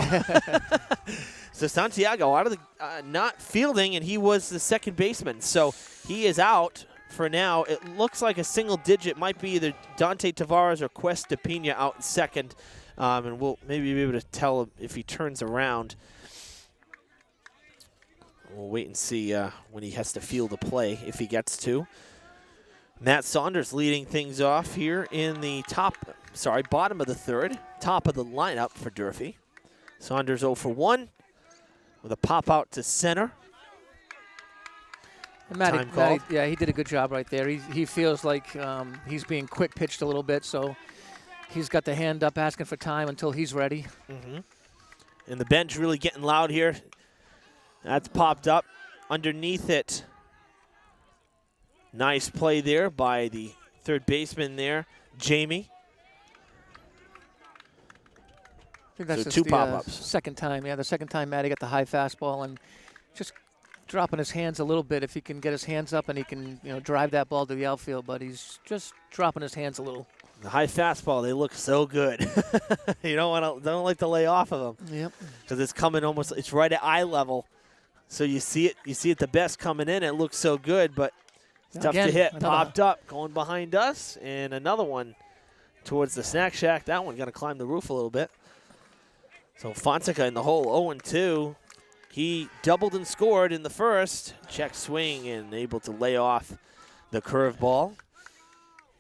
So Santiago out of the not fielding, and he was the second baseman. So he is out for now. It looks like a single digit might be either Dante Tavares or Quest de Pina out in second, and we'll maybe be able to tell him if he turns around. We'll wait and see when he has to field a play, if he gets to. Matt Saunders leading things off here in the bottom of the third, top of the lineup for Durfee. Saunders 0 for 1 with a pop out to center. And Matty, yeah, he did a good job right there. He feels like he's being quick pitched a little bit, so he's got the hand up asking for time until he's ready. Mm-hmm. And the bench really getting loud here. That's popped up underneath it. Nice play there by the third baseman there, Jamie. I think that's so just two the pop-ups. Second time. Yeah, the second time Matty got the high fastball and just dropping his hands a little bit. If he can get his hands up and he can, drive that ball to the outfield, but he's just dropping his hands a little. The high fastball, they look so good. You don't like to lay off of them. Yep. Because it's coming it's right at eye level. So you see it the best coming in. It looks so good, but it's tough to hit. Popped up, going behind us, and another one towards the snack shack. That one going to climb the roof a little bit. So Fonseca in the hole, 0-2. He doubled and scored in the first. Check swing and able to lay off the curveball.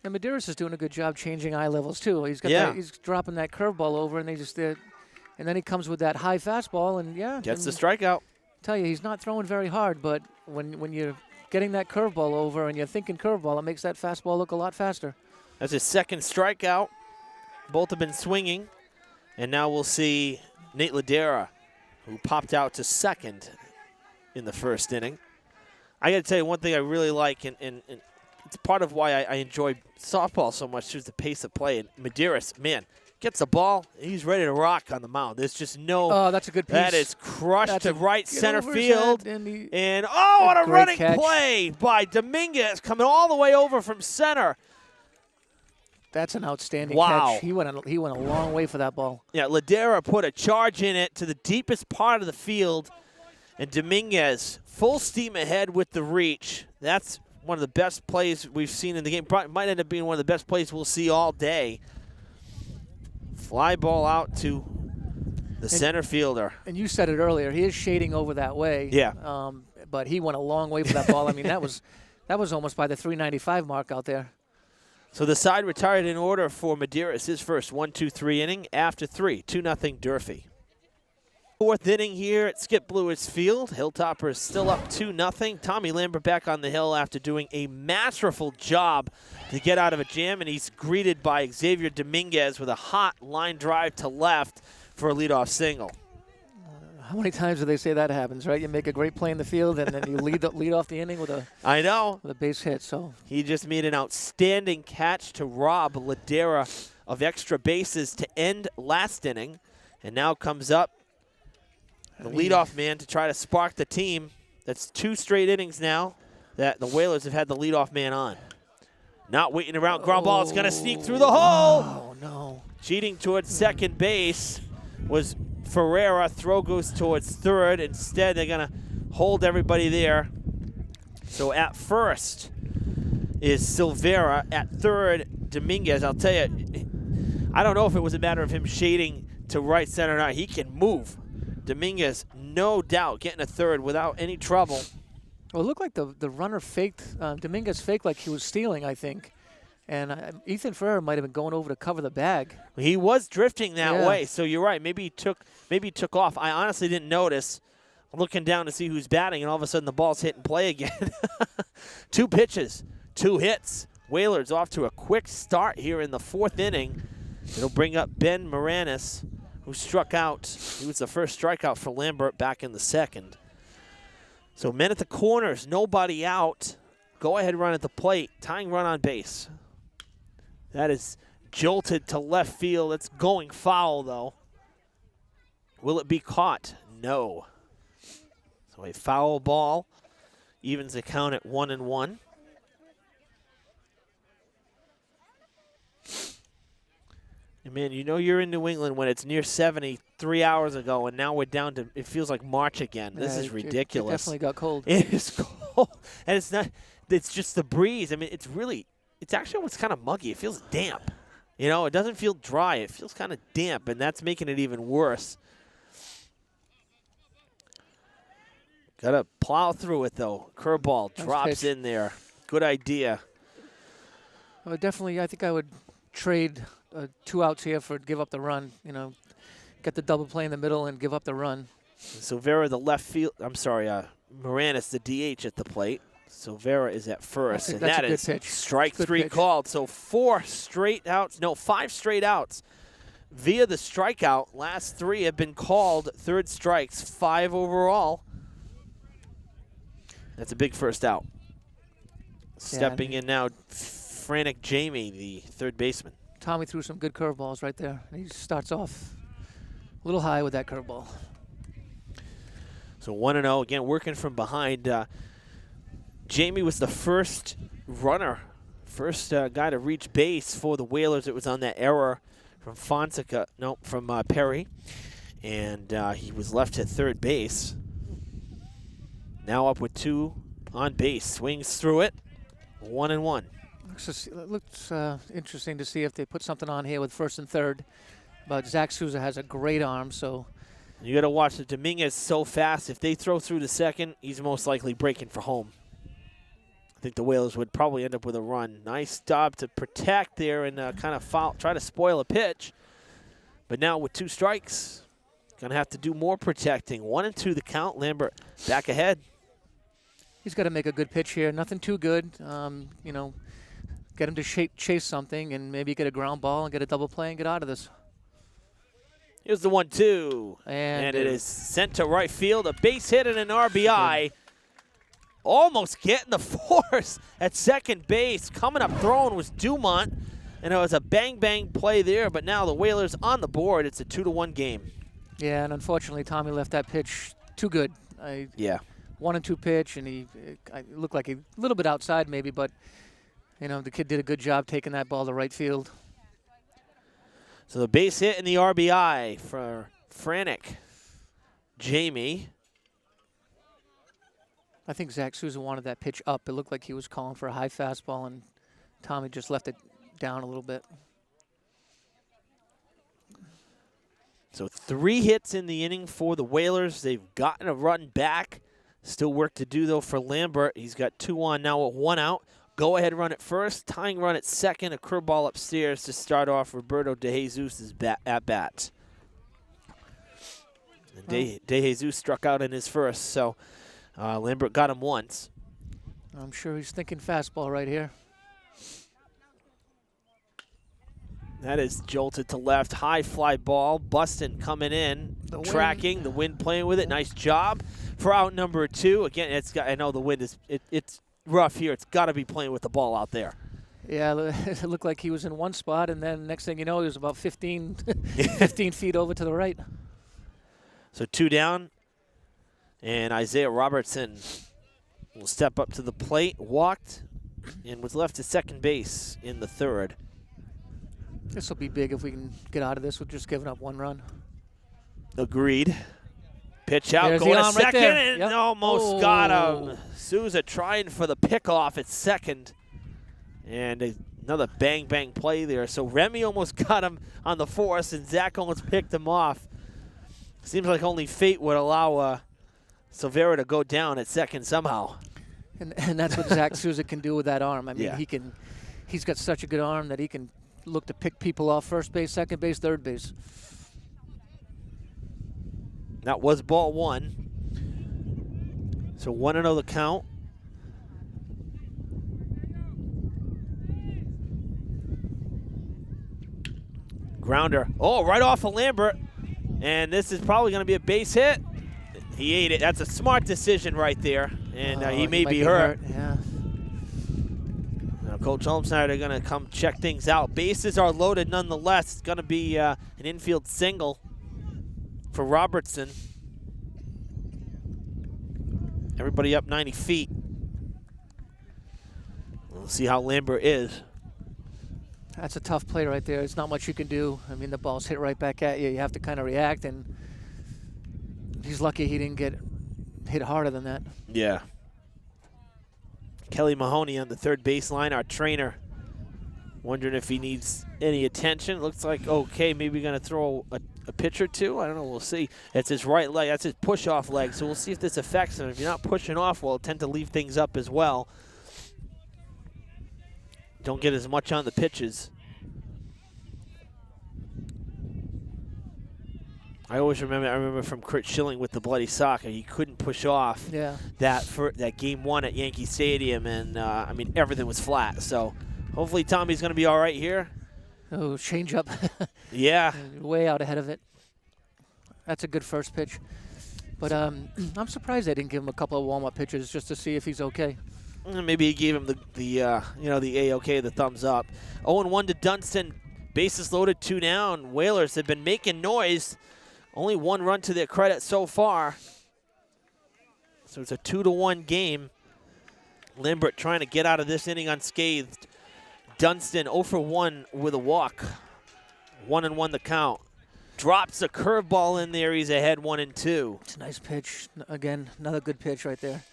And Medeiros is doing a good job changing eye levels too. He's got he's dropping that curveball over, and and then he comes with that high fastball, and gets the strikeout. Tell you, he's not throwing very hard, but when you're getting that curveball over and you're thinking curveball, it makes that fastball look a lot faster. That's his second strikeout. Both have been swinging, and now we'll see Nate Ladera, who popped out to second in the first inning. I got to tell you one thing I really like, and it's part of why I enjoy softball so much, is the pace of play. And Medeiros, man, gets the ball, he's ready to rock on the mound. There's just no. Oh, that's a good piece. That is crushed to right center field. And what a running catch. play by Dominguez coming all the way over from center. That's an outstanding Wow. catch. He went a long way for that ball. Yeah, Ladera put a charge in it to the deepest part of the field. And Dominguez, full steam ahead with the reach. That's one of the best plays we've seen in the game. Probably might end up being one of the best plays we'll see all day. Fly ball out to the center fielder. And you said it earlier. He is shading over that way. Yeah. But he went a long way for that ball. I mean, that was almost by the 395 mark out there. So the side retired in order for Medeiros. His first 1-2-3 inning. After 3, 2-0 Durfee. Fourth inning here at Skip Blewett's Field. Hilltoppers still up 2-0. Tommy Lambert back on the hill after doing a masterful job to get out of a jam, and he's greeted by Xavier Dominguez with a hot line drive to left for a leadoff single. How many times do they say that happens, right? You make a great play in the field, and then you lead off the inning with a base hit. So he just made an outstanding catch to rob Ladera of extra bases to end last inning, and now comes up the leadoff man to try to spark the team. That's 2 straight innings now that the Whalers have had the leadoff man on. Not waiting around. Ground ball is going to sneak through the hole. Oh, no. Cheating towards second base was Ferreira. Throw goes towards third. Instead, they're going to hold everybody there. So at first is Silvera. At third, Dominguez. I'll tell you, I don't know if it was a matter of him shading to right center or not. He can move. Dominguez, no doubt, getting a third without any trouble. Well, it looked like the runner faked. Dominguez faked like he was stealing, I think. And Ethan Ferrer might have been going over to cover the bag. He was drifting that way, so you're right. Maybe he took off. I honestly didn't notice. I'm looking down to see who's batting, and all of a sudden the ball's hit and play again. 2 pitches, 2 hits. Whalers off to a quick start here in the 4th inning. It'll bring up Ben Moranis, who struck out. He was the first strikeout for Lambert back in the 2nd. So men at the corners, nobody out. Go ahead run at the plate. Tying run on base. That is jolted to left field. It's going foul, though. Will it be caught? No. So a foul ball evens the count at 1-1. And man, you know you're in New England when it's near 70 3 hours ago, and now we're down to, it feels like March again. This is ridiculous. It definitely got cold. It is cold. And it's just the breeze. I mean, it's actually almost kind of muggy. It feels damp. You know, it doesn't feel dry. It feels kind of damp, and that's making it even worse. Got to plow through it, though. Curveball drops in there. Good idea. Well, definitely, I think I would trade 2 outs here for give up the run. You know, get the double play in the middle and give up the run. Silvera, the left field. I'm sorry, Moranis, the DH at the plate. Silvera is at first, and that is strike 3 called. So 5 straight outs via the strikeout. Last 3 have been called third strikes, 5 overall. That's a big first out. Stepping in now, frantic Jamie, the third baseman. Tommy threw some good curveballs right there. He starts off a little high with that curveball. So 1-0, again, working from behind. Jamie was the first runner, first guy to reach base for the Whalers. It was on that error from Perry. And he was left at third base. Now up with 2 on base. Swings through it. 1-1. It looks interesting to see if they put something on here with first and third. But Zach Souza has a great arm, so. You got to watch the Dominguez so fast. If they throw through to second, he's most likely breaking for home. I think the Whalers would probably end up with a run. Nice job to protect there and kind of try to spoil a pitch. But now with 2 strikes, going to have to do more protecting. 1-2 the count. Lambert back ahead. He's got to make a good pitch here. Nothing too good. You know, get him to chase something and maybe get a ground ball and get a double play and get out of this. Here's the 1-2. And it is sent to right field. A base hit and an RBI. Almost getting the force at second base. Coming up throwing was Dumont. And it was a bang-bang play there. But now the Whalers on the board. It's a 2-1 game. Yeah, and unfortunately, Tommy left that pitch too good. 1-2 pitch, and he looked like a little bit outside maybe, but, you know, the kid did a good job taking that ball to right field. So the base hit and the RBI for frantic Jamie. I think Zach Souza wanted that pitch up. It looked like he was calling for a high fastball, and Tommy just left it down a little bit. So 3 hits in the inning for the Whalers. They've gotten a run back. Still work to do, though, for Lambert. He's got 2 on now with 1 out. Go-ahead run at first, tying run at second, a curveball upstairs to start off Roberto De Jesus' at-bat. De Jesus struck out in his first, so Lambert got him once. I'm sure he's thinking fastball right here. That is jolted to left. High fly ball. Bustin coming in. Tracking. The wind playing with it. Nice job for out number 2. Again, I know the wind is it's rough here. It's got to be playing with the ball out there. Yeah, it looked like he was in one spot, and then next thing you know, he was about 15 feet over to the right. So 2 down. And Isaiah Robertson will step up to the plate. Walked and was left to second base in the 3rd. This will be big if we can get out of this with just giving up 1 run. Agreed. Pitch out, There's going the to arm right second, there. and Yep. almost got him. Souza trying for the pickoff at second. And another bang-bang play there. So Remy almost got him on the force, and Zach almost picked him off. Seems like only fate would allow Silvera to go down at second somehow. And that's what Zach Souza can do with that arm. I mean, Yeah. he's got such a good arm that he can look to pick people off first base, second base, third base. That was ball 1. So 1-0 the count. Grounder. Oh, right off of Lambert. And this is probably going to be a base hit. He ate it. That's a smart decision right there. And he may be hurt. Yeah. Now, Coach Olmsnyder are going to come check things out. Bases are loaded nonetheless. It's going to be an infield single for Robertson. Everybody up 90 feet. We'll see how Lambert is. That's a tough play right there. There's not much you can do. I mean, the ball's hit right back at you. You have to kind of react, and he's lucky he didn't get hit harder than that. Yeah. Kelly Mahoney on the third baseline, our trainer. Wondering if he needs any attention. Looks like okay, maybe going to throw a pitch or two. I don't know, we'll see. It's his right leg, that's his push-off leg, so we'll see if this affects him. If you're not pushing off, well, tend to leave things up as well. Don't get as much on the pitches. I remember from Kurt Schilling with the bloody sock, he couldn't push off that game 1 at Yankee Stadium, and I mean, everything was flat. So hopefully Tommy's going to be all right here. Oh, change up. Yeah. Way out ahead of it. That's a good first pitch. But I'm surprised they didn't give him a couple of warm-up pitches just to see if he's okay. Maybe he gave him the A-OK, the thumbs up. 0-1 to Dunston. Bases loaded, 2 down. Whalers have been making noise. Only 1 run to their credit so far. So it's a 2-1 game. Lambert trying to get out of this inning unscathed. Dunston 0 for 1 with a walk. 1-1 the count. Drops a curveball in there. He's ahead 1-2. It's a nice pitch. Again, another good pitch right there.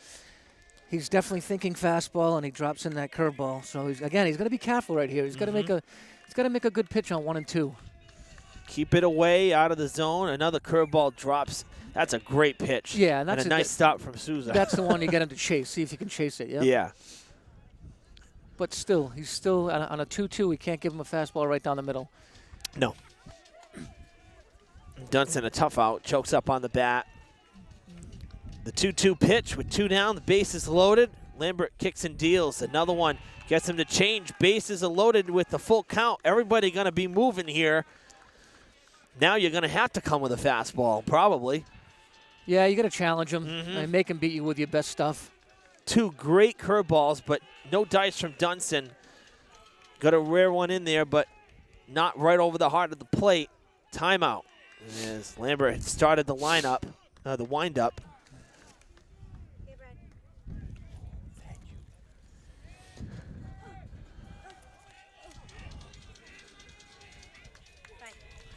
He's definitely thinking fastball, and he drops in that curveball. So he's going to be careful right here. He's got to make a good pitch on 1 and 2. Keep it away, out of the zone. Another curveball drops. That's a great pitch. Yeah, and a nice stop from Souza. That's the one you get him to chase. See if you can chase it. Yep. Yeah. But still, he's still on a 2-2. We can't give him a fastball right down the middle. No. Dunston a tough out. Chokes up on the bat. The 2-2 pitch with 2 down. The base is loaded. Lambert kicks and deals. Another one gets him to change. Bases are loaded with the full count. Everybody going to be moving here. Now you're going to have to come with a fastball, probably. Yeah, you got to challenge him and make him beat you with your best stuff. 2 great curveballs, but no dice from Dunston. Got a rare one in there, but not right over the heart of the plate. Timeout. As Lambert had started the lineup, the windup.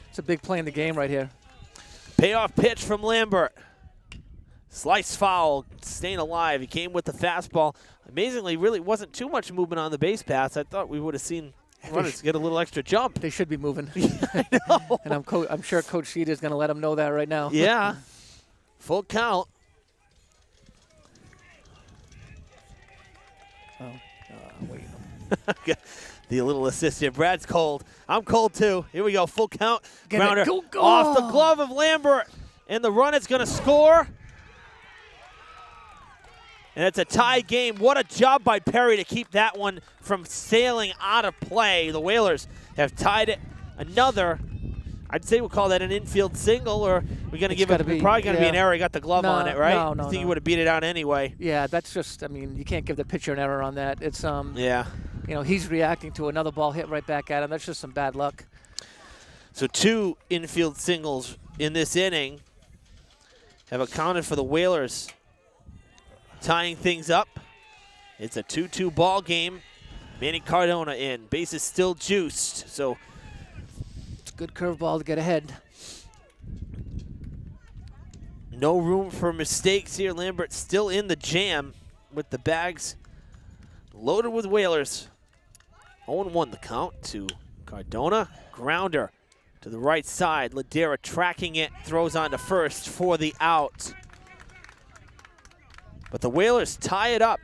It's a big play in the game right here. Payoff pitch from Lambert. Slice foul, staying alive. He came with the fastball. Amazingly, really wasn't too much movement on the base paths. I thought we would have seen runners get a little extra jump. They should be moving. I know. And I'm sure Coach Sheet is going to let them know that right now. Yeah. Full count. Wait. The little assist here. Brad's cold. I'm cold too. Here we go. Full count. Get Grounder it. Go. off the glove of Lambert. And the run is going to score. And it's a tie game. What a job by Perry to keep that one from sailing out of play. The Whalers have tied it. Another, I'd say we'll call that an infield single, or we're going to give it, probably going to be an error. He got the glove on it, right? No, I think he would have beat it out anyway. Yeah, that's just, I mean, you can't give the pitcher an error on that. It's, yeah. You know, he's reacting to another ball hit right back at him. That's just some bad luck. So 2 infield singles in this inning have accounted for the Whalers tying things up. It's a 2-2 ball game. Manny Cardona in. Bases still juiced. So it's a good curveball to get ahead. No room for mistakes here. Lambert still in the jam with the bags loaded with Whalers. 0-1 the count to Cardona. Grounder to the right side. Ladera tracking it. Throws on to first for the out. But the Whalers tie it up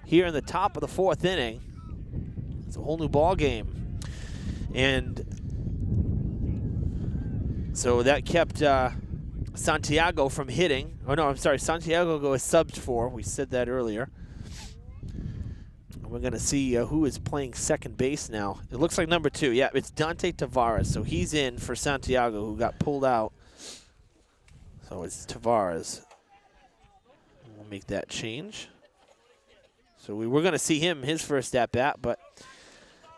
here in the top of the 4th inning. It's a whole new ball game. And so that kept Santiago from hitting. Oh, no, I'm sorry. Santiago was subbed for. We said that earlier. We're going to see who is playing second base now. It looks like number 2. Yeah, it's Dante Tavares. So he's in for Santiago, who got pulled out. So it's Tavares. We'll make that change. So we were going to see him his first at-bat, but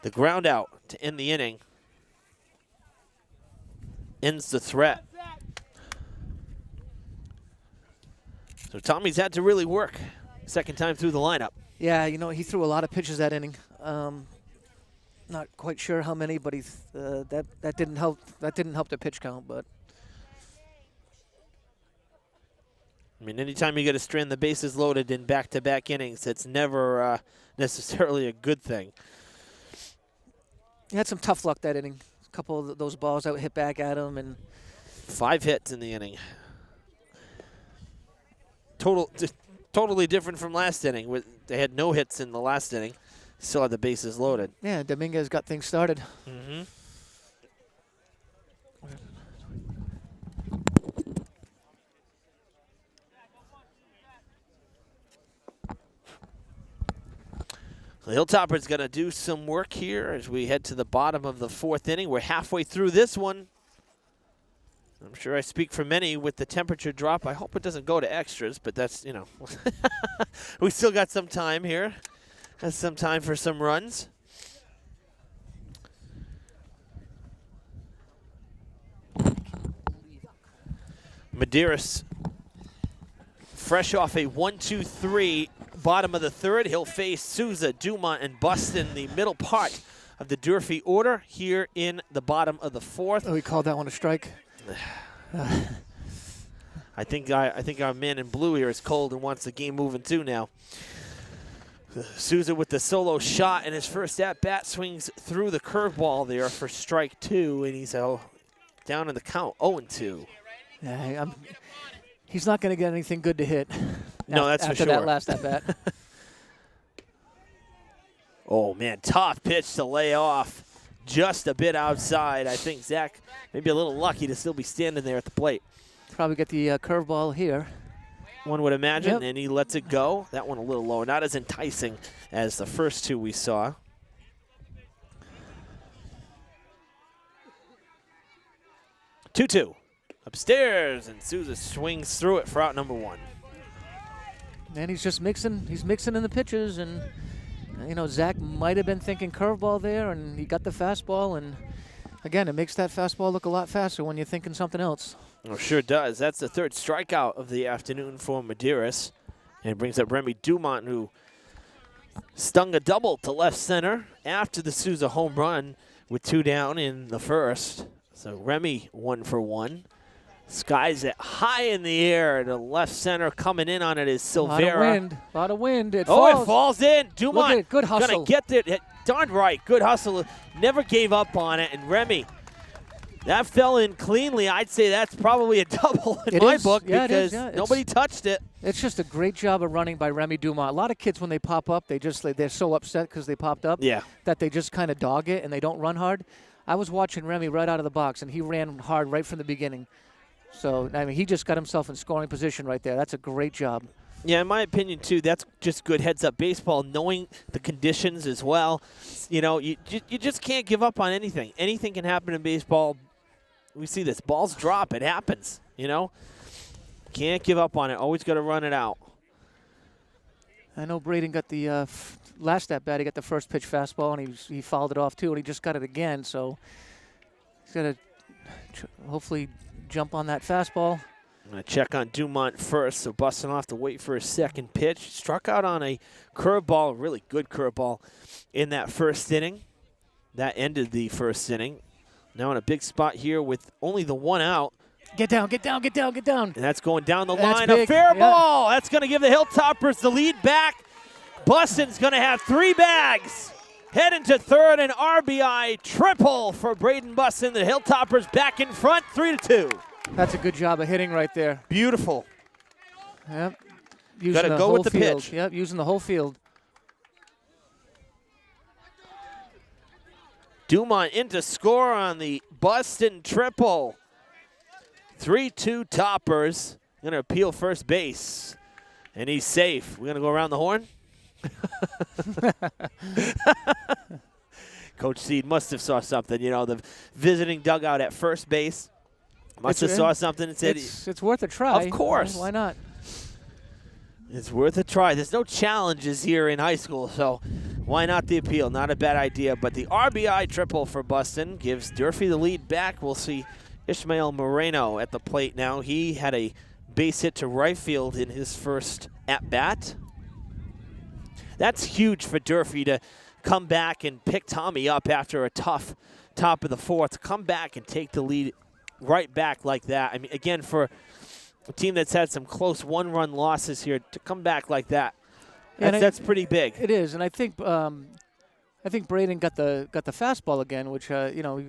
the ground out to end the inning ends the threat. So Tommy's had to really work second time through the lineup. Yeah, you know, he threw a lot of pitches that inning. Not quite sure how many, but that didn't help. That didn't help the pitch count. But I mean, anytime you get a strand the bases loaded in back-to-back innings, it's never necessarily a good thing. He had some tough luck that inning. A couple of those balls that hit back at him, and 5 hits in the inning. Totally different from last inning. They had no hits in the last inning. Still had the bases loaded. Yeah, Dominguez got things started. Mm-hmm. The Hilltoppers going to do some work here as we head to the bottom of the 4th inning. We're halfway through this one. I'm sure I speak for many with the temperature drop. I hope it doesn't go to extras, but that's, you know, we still got some time here. Has some time for some runs. Medeiros, fresh off a 1-2-3, bottom of the 3rd. He'll face Souza, Dumont, and Buston, the middle part of the Durfee order here in the bottom of the 4th. Oh, he called that one a strike. I think our man in blue here is cold and wants the game moving too now. Souza with the solo shot, and his first at-bat swings through the curveball there for strike 2, and he's down in the count, 0-2. Yeah, he's not going to get anything good to hit. No, that's for sure. After that last at-bat. Oh, man, tough pitch to lay off. Just a bit outside. I think Zach maybe a little lucky to still be standing there at the plate. Probably get the curveball here. One would imagine, yep. And he lets it go. That one a little lower. Not as enticing as the first 2 we saw. Two upstairs, and Souza swings through it for out number 1. And he's just mixing. He's mixing in the pitches, and you know, Zach might have been thinking curveball there, and he got the fastball, and again, it makes that fastball look a lot faster when you're thinking something else. Oh, sure does. That's the 3rd strikeout of the afternoon for Medeiros. And it brings up Remy Dumont, who stung a double to left center after the Souza home run with 2 down in the 1st. So Remy 1 for 1. Skies it high in the air to left center. Coming in on it is Silvera. A lot of wind. It falls. It falls in. Dumont good hustle. gonna get there. Darn right. Good hustle. Never gave up on it. And Remy, that fell in cleanly. I'd say that's probably a double in my book because nobody touched it. It's just a great job of running by Remy Dumont. A lot of kids, when they pop up, they're so upset because they popped up that they just kind of dog it and they don't run hard. I was watching Remy right out of the box, and he ran hard right from the beginning. So, I mean, he just got himself in scoring position right there. That's a great job. Yeah, in my opinion, too, that's just good heads-up baseball, knowing the conditions as well. You know, you just can't give up on anything. Anything can happen in baseball. We see this. Balls drop. It happens, you know. Can't give up on it. Always got to run it out. I know Braden got the last at bat. He got the first pitch fastball, and he fouled it off, too, and he just got it again. So he's got to hopefully jump on that fastball. I'm going to check on Dumont first, so Bustin will have to wait for his second pitch. Struck out on a curveball, really good curveball, in that first inning. That ended the first inning. Now in a big spot here with only the one out. Get down, get down, get down, get down. And that's going down the line. Big. A fair ball. That's going to give the Hilltoppers the lead back. Bustin's going to have 3 bags. Heading to third, an RBI triple for Braden Bustin. The Hilltoppers back in front, 3-2. That's a good job of hitting right there. Beautiful. Yep. Got to go with the field. pitch. Yep, using the whole field. Dumont in to score on the Bustin triple. 3-2 Toppers. Going to appeal first base. And he's safe. We're going to go around the horn. Coach Seed must have saw something. You know, the visiting dugout at first base. Must have saw something and said, it's worth a try. Of course. Why not? It's worth a try. There's no challenges here in high school, so why not the appeal? Not a bad idea. But the RBI triple for Bustin gives Durfee the lead back. We'll see Ishmael Moreno at the plate now. He had a base hit to right field in his first at-bat. That's huge for Durfee to come back and pick Tommy up after a tough top of the fourth. To come back and take the lead right back like that. I mean, again, for a team that's had some close one-run losses here, to come back like that, that's pretty big. It is, and I think Braden got the fastball again, which you know,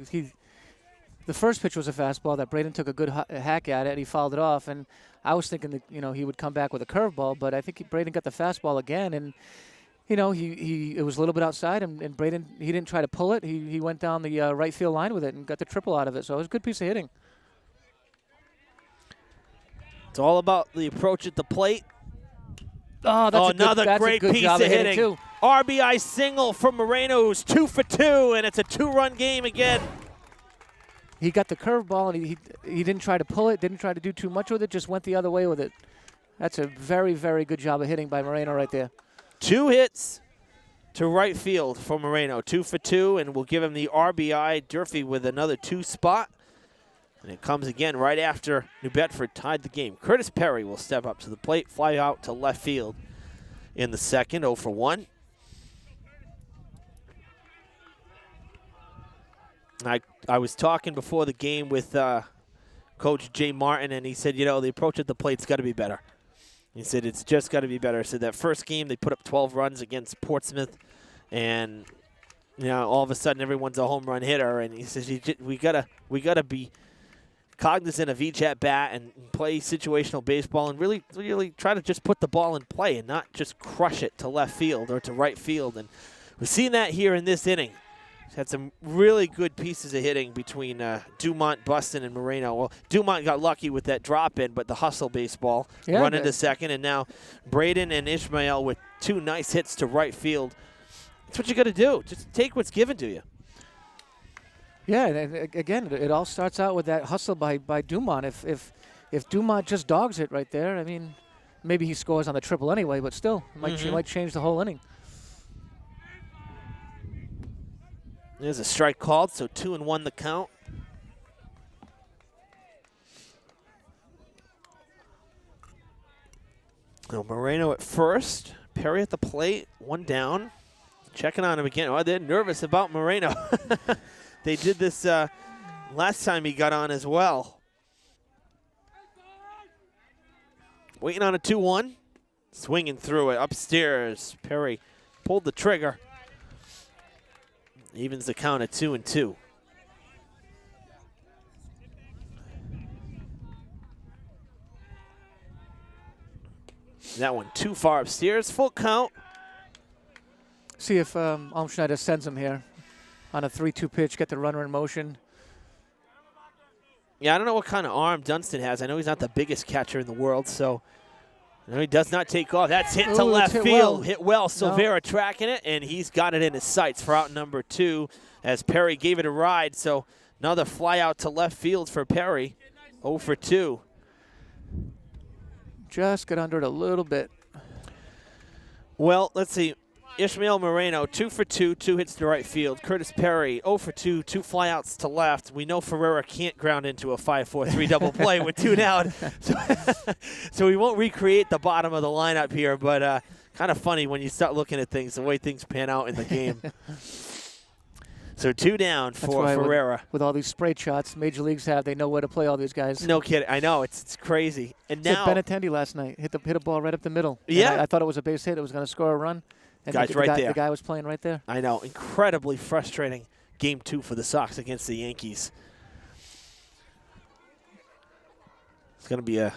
the first pitch was a fastball that Braden took a good hack at it, and he fouled it off. And I was thinking that, you know, he would come back with a curveball, but I think Braden got the fastball again, and you know, it was a little bit outside, and Braden, he didn't try to pull it. He went down the right field line with it and got the triple out of it. So it was a good piece of hitting. It's all about the approach at the plate. Oh, that's great a good piece job of hitting too. RBI single from Moreno, who's 2 for 2, and it's a 2-run game again. He got the curveball, and he didn't try to pull it, didn't try to do too much with it, just went the other way with it. That's a very, very good job of hitting by Moreno right there. 2 hits to right field for Moreno, 2 for 2, and we'll give him the RBI. Durfee with another 2 spot. And it comes again right after New Bedford tied the game. Curtis Perry will step up to the plate, fly out to left field in the second, 0 for 1. I was talking before the game with Coach Jay Martin, and he said, you know, the approach at the plate's got to be better. He said, it's just got to be better. So that first game, they put up 12 runs against Portsmouth, and you know, all of a sudden everyone's a home run hitter. And he says, we gotta be cognizant of each at bat and play situational baseball and really try to just put the ball in play and not just crush it to left field or to right field. And we've seen that here in this inning. Had some really good pieces of hitting between Dumont, Bustin, and Moreno. Well, Dumont got lucky with that drop in, but the hustle baseball run into second, and now Braden and Ishmael with 2 nice hits to right field. That's what you got to do. Just take what's given to you. Yeah, and again, it all starts out with that hustle by Dumont. If Dumont just dogs it right there, I mean, maybe he scores on the triple anyway, but still, it might change the whole inning. There's a strike called, so 2-1 the count. So Moreno at first, Perry at the plate, 1 down. Checking on him again. Oh, they're nervous about Moreno. They did this last time he got on as well. Waiting on a 2-1. Swinging through it upstairs. Perry pulled the trigger. Evens the count at 2-2. That one too far upstairs. Full count. See if Almschneider sends him here on a 3-2 pitch, get the runner in motion. Yeah, I don't know what kind of arm Dunston has. I know he's not the biggest catcher in the world, so no, he does not take off. That's hit to left hit field. well. Hit well. Silvera No. tracking it, and he's got it in his sights for out number 2 as Perry gave it a ride. So another fly out to left field for Perry. 0 for 2. Just got under it a little bit. Well, let's see. Ishmael Moreno, 2 for 2, 2 hits to right field. Curtis Perry, 0 for 2, 2 flyouts to left. We know Ferreira can't ground into a 5-4-3 double play with 2 down. So we won't recreate the bottom of the lineup here, but kind of funny when you start looking at things, the way things pan out in the game. So 2 down for Ferreira. With all these spray shots Major Leagues have, they know where to play all these guys. No kidding. I know. It's crazy. And now Benintendi last night hit a ball right up the middle. Yeah. I thought it was a base hit. It was going to score a run. And Guy's right there. The guy was playing right there. I know. Incredibly frustrating game 2 for the Sox against the Yankees. It's gonna be a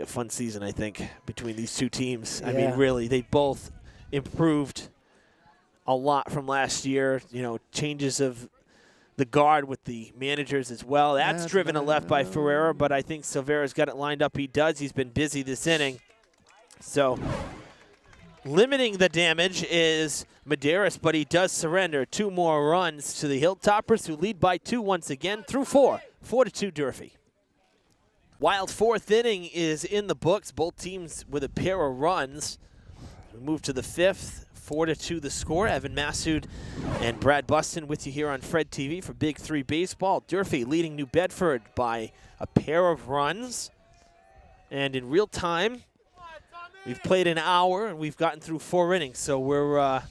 fun season, I think, between these two teams. Yeah. I mean, really, they both improved a lot from last year. You know, changes of the guard with the managers as well. That's driven a left by Ferreira, but I think Silvera's got it lined up. He does. He's been busy this inning. So limiting the damage is Medeiros, but he does surrender 2 more runs to the Hilltoppers, who lead by 2 once again through 4. 4-2 Durfee. Wild 4th inning is in the books. Both teams with a pair of runs. We move to the 5th. 4-2 the score. Evan Massoud and Brad Buston with you here on Fred TV for Big 3 Baseball. Durfee leading New Bedford by a pair of runs. And in real time, we've played an hour and we've gotten through 4 innings. So we're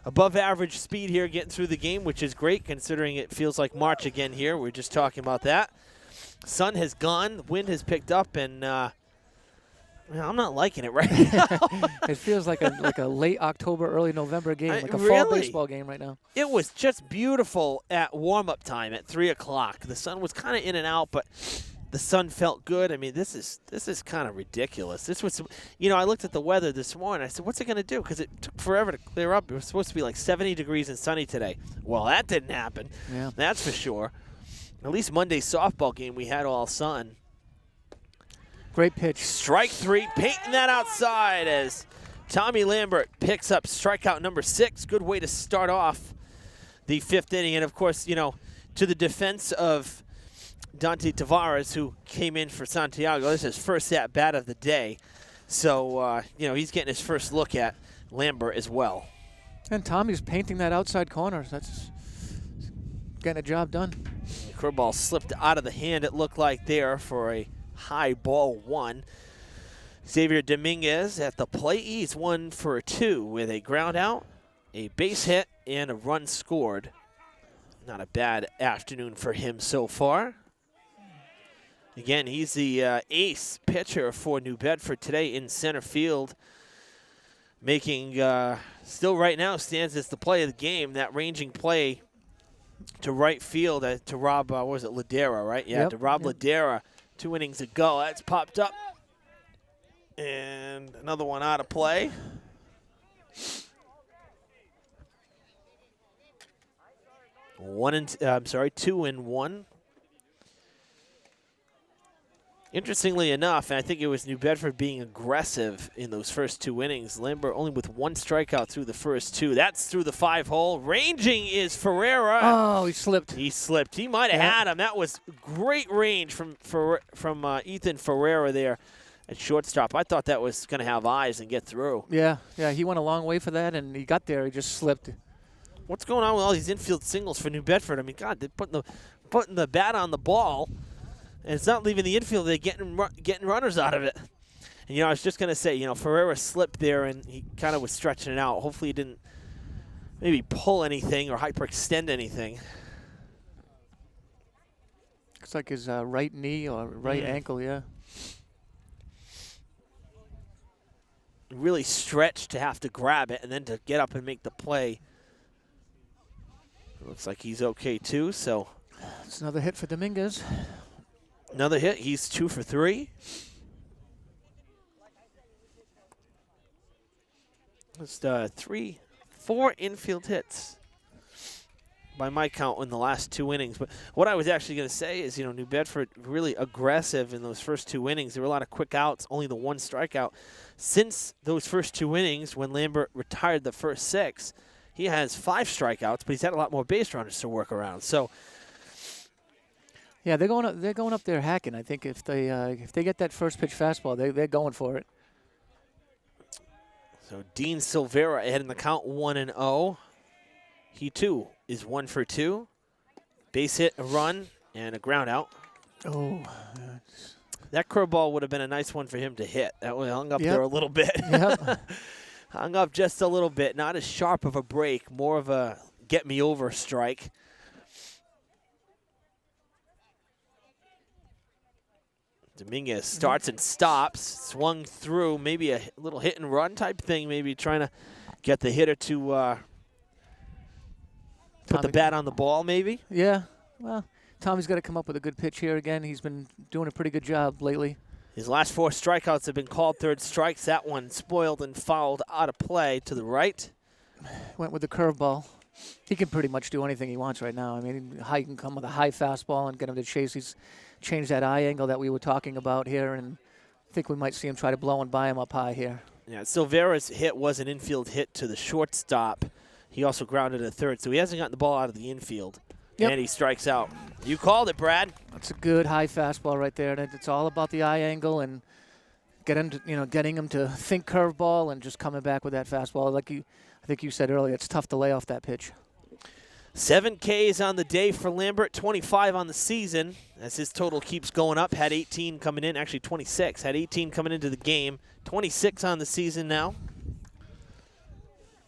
above average speed here getting through the game, which is great considering it feels like March again here. We're just talking about that. Sun has gone, wind has picked up, and I'm not liking it right now. It feels like a late October, early November game, like a really? fall baseball game right now. It was just beautiful at warm-up time at 3 o'clock. The sun was kind of in and out, but the sun felt good. I mean, this is kind of ridiculous. This was, you know, I looked at the weather this morning. I said, what's it going to do? Because it took forever to clear up. It was supposed to be like 70 degrees and sunny today. Well, that didn't happen. Yeah. That's for sure. At least Monday's softball game, we had all sun. Great pitch. Strike 3, painting that outside as Tommy Lambert picks up strikeout number 6. Good way to start off the 5th inning. And, of course, you know, to the defense of Dante Tavares, who came in for Santiago, this is his first at-bat of the day. So, you know, he's getting his first look at Lambert as well. And Tommy's painting that outside corner. That's getting a job done. The curveball slipped out of the hand, it looked like there, for a high ball 1. Xavier Dominguez at the plate. He's 1 for 2 with a ground out, a base hit, and a run scored. Not a bad afternoon for him so far. Again, he's the ace pitcher for New Bedford today in center field. Making, still right now, stands as the play of the game. That ranging play to right field to Rob, what was it, Ladera, right? Yeah, yep, to Rob Ladera 2 innings ago. That's popped up. And another one out of play. Two and one. Interestingly enough, and I think it was New Bedford being aggressive in those first 2 innings. Lambert only with 1 strikeout through the first 2. That's through the 5-hole. Ranging is Ferreira. Oh, he slipped. He slipped. He might have had him. That was great range from Ethan Ferreira there at shortstop. I thought that was going to have eyes and get through. Yeah, he went a long way for that, and he got there. He just slipped. What's going on with all these infield singles for New Bedford? I mean, God, they're putting the bat on the ball. And it's not leaving the infield. They're getting runners out of it. And, you know, I was just going to say, you know, Ferreira slipped there, and he kind of was stretching it out. Hopefully he didn't maybe pull anything or hyperextend anything. Looks like his right knee or right ankle, yeah. Really stretched to have to grab it and then to get up and make the play. Looks like he's okay too, so. It's another hit for Dominguez. Another hit. He's 2 for 3. Just 4 infield hits by my count in the last 2 innings. But what I was actually going to say is, you know, New Bedford really aggressive in those first 2 innings. There were a lot of quick outs, only the 1 strikeout. Since those first 2 innings, when Lambert retired the first 6, he has 5 strikeouts, but he's had a lot more base runners to work around. So, yeah, they're going up there hacking. I think if they get that first pitch fastball, they're going for it. So Dean Silvera ahead in the count 1-0. He too is 1 for 2. Base hit, a run, and a ground out. Oh, that curveball would have been a nice one for him to hit. That one hung up there a little bit. Yep. Hung up just a little bit. Not as sharp of a break, more of a get me over strike. Dominguez starts and stops, swung through, maybe a little hit and run type thing, maybe trying to get the hitter to put the bat on the ball, maybe. Yeah, well, Tommy's got to come up with a good pitch here again. He's been doing a pretty good job lately. His last 4 strikeouts have been called third strikes. That one spoiled and fouled out of play to the right. Went with the curveball. He can pretty much do anything he wants right now. I mean, he can come with a high fastball and get him to chase. He's changed that eye angle that we were talking about here, and I think we might see him try to blow and buy him up high here. Yeah, Silvera's hit was an infield hit to the shortstop. He also grounded a third, so he hasn't gotten the ball out of the infield. Yep. And he strikes out. You called it, Brad. That's a good high fastball right there. And it's all about the eye angle and getting him to think curveball and just coming back with that fastball. I think you said earlier, it's tough to lay off that pitch. 7 Ks on the day for Lambert, 25 on the season, as his total keeps going up. Had 18 coming in, actually 26. Had 18 coming into the game, 26 on the season now.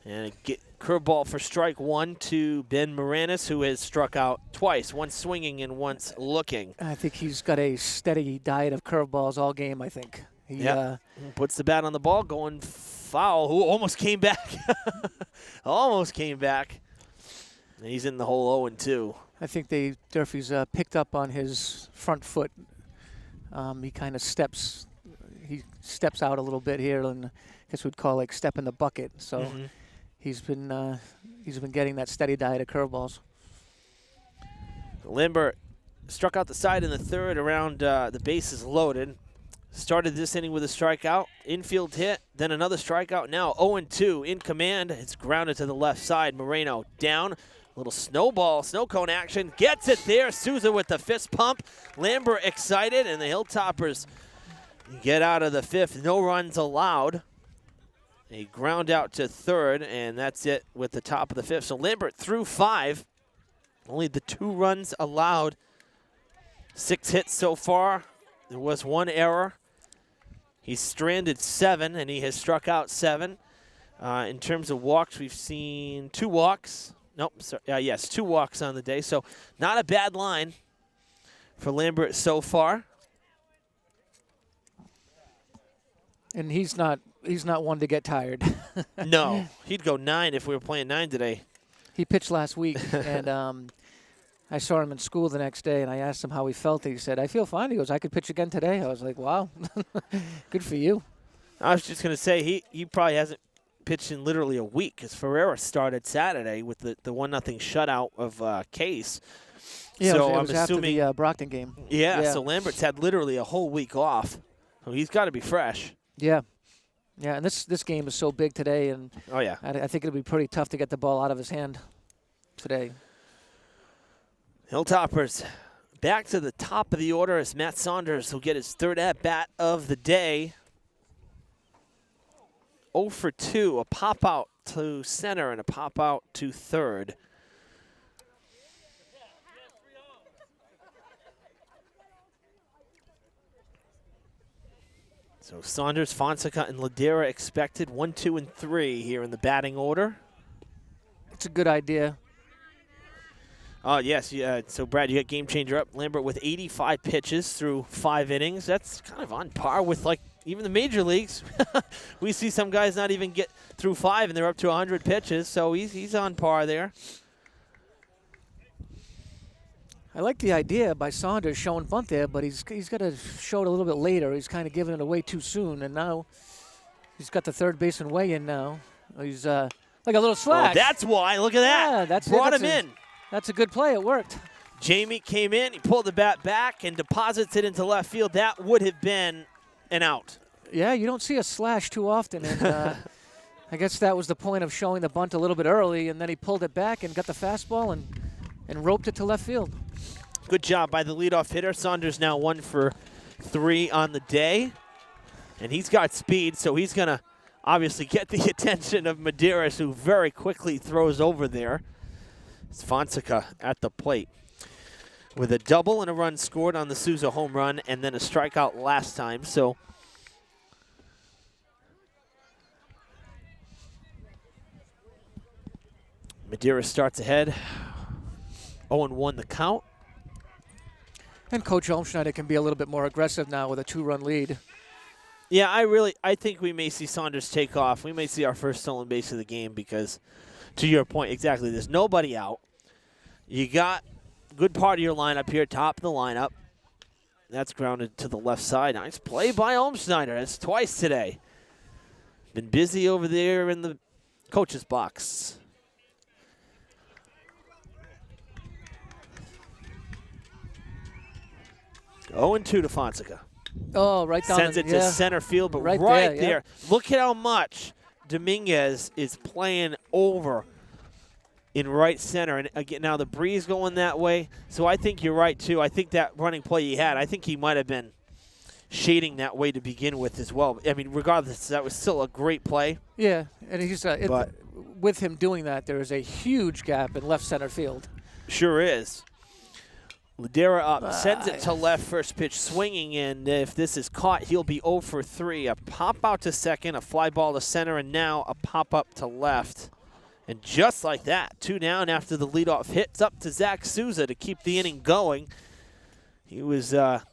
And a curveball for strike 1 to Ben Moranis, who has struck out twice, once swinging and once looking. I think he's got a steady diet of curveballs all game, I think. He puts the bat on the ball, going foul, who almost came back. Almost came back. And he's in the hole 0-2. I think Durfee's picked up on his front foot. He kind of steps out a little bit here, and I guess we'd call like step in the bucket. So he's been getting that steady diet of curveballs. Lambert struck out the side in the third around the bases loaded. Started this inning with a strikeout, infield hit, then another strikeout. Now 0-2 in command. It's grounded to the left side. Moreno down. Little snowball, snow cone action. Gets it there. Souza with the fist pump. Lambert excited, and the Hilltoppers get out of the 5th. No runs allowed. A ground out to third, and that's it with the top of the 5th. So Lambert threw 5. Only the 2 runs allowed. 6 hits so far. There was 1 error. He's stranded 7, and he has struck out 7. In terms of walks, we've seen 2 walks. Nope, yes, 2 walks on the day. So not a bad line for Lambert so far. And he's not one to get tired. No, he'd go 9 if we were playing 9 today. He pitched last week, and I saw him in school the next day, and I asked him how he felt. He said, "I feel fine." He goes, "I could pitch again today." I was like, "Wow, good for you." I was just going to say he probably hasn't pitched in literally a week, because Ferreira started Saturday with the 1-0 shutout of Case. Yeah, so it I'm was assuming after the Brockton game. Yeah, so Lambert's had literally a whole week off. So he's got to be fresh. Yeah. Yeah, and this game is so big today, and I think it'll be pretty tough to get the ball out of his hand today. Hilltoppers back to the top of the order as Matt Saunders will get his 3rd at-bat of the day. 0 for 2, a pop-out to center and a pop-out to third. So Saunders, Fonseca, and Ladera expected 1, 2, and 3 here in the batting order. It's a good idea. Oh, yes. Yeah. So, Brad, you got game changer up. Lambert with 85 pitches through 5 innings. That's kind of on par with, like, even the major leagues. We see some guys not even get through 5, and they're up to 100 pitches. So he's on par there. I like the idea by Saunders showing bunt there, but he's got to show it a little bit later. He's kind of giving it away too soon, and now he's got the third baseman way in now. He's like a little slash. Oh, that's why. Look at that. Yeah, that's Brought it. him in. That's a good play. It worked. Jamie came in. He pulled the bat back and deposits it into left field. That would have been an out. Yeah, you don't see a slash too often, and I guess that was the point of showing the bunt a little bit early, and then he pulled it back and got the fastball and roped it to left field. Good job by the leadoff hitter. Saunders now 1 for 3 on the day. And he's got speed, so he's going to obviously get the attention of Medeiros, who very quickly throws over there. It's Fonseca at the plate with a double and a run scored on the Souza home run and then a strikeout last time. So Medeiros starts ahead. 0-1 the count. And Coach Olmschneider can be a little bit more aggressive now with a 2-run lead. Yeah, I think we may see Saunders take off. We may see our first stolen base of the game because, to your point, exactly, there's nobody out. You got a good part of your lineup here, top of the lineup. That's grounded to the left side. Nice play by Olmschneider. That's twice today. Been busy over there in the coach's box. Oh, 0-2 to Fonseca. Oh, right down. Sends it to center field, but right there. Yeah. Look at how much Dominguez is playing over in right center. And again, now the breeze going that way. So I think you're right, too. I think that running play he had, I think he might have been shading that way to begin with as well. I mean, regardless, that was still a great play. Yeah, and he's with him doing that, there is a huge gap in left center field. Sure is. Ladera up, sends it to left, first pitch swinging, and if this is caught, he'll be 0 for 3. A pop out to second, a fly ball to center, and now a pop up to left. And just like that, 2 down after the leadoff hit. It's up to Zach Souza to keep the inning going. He was, half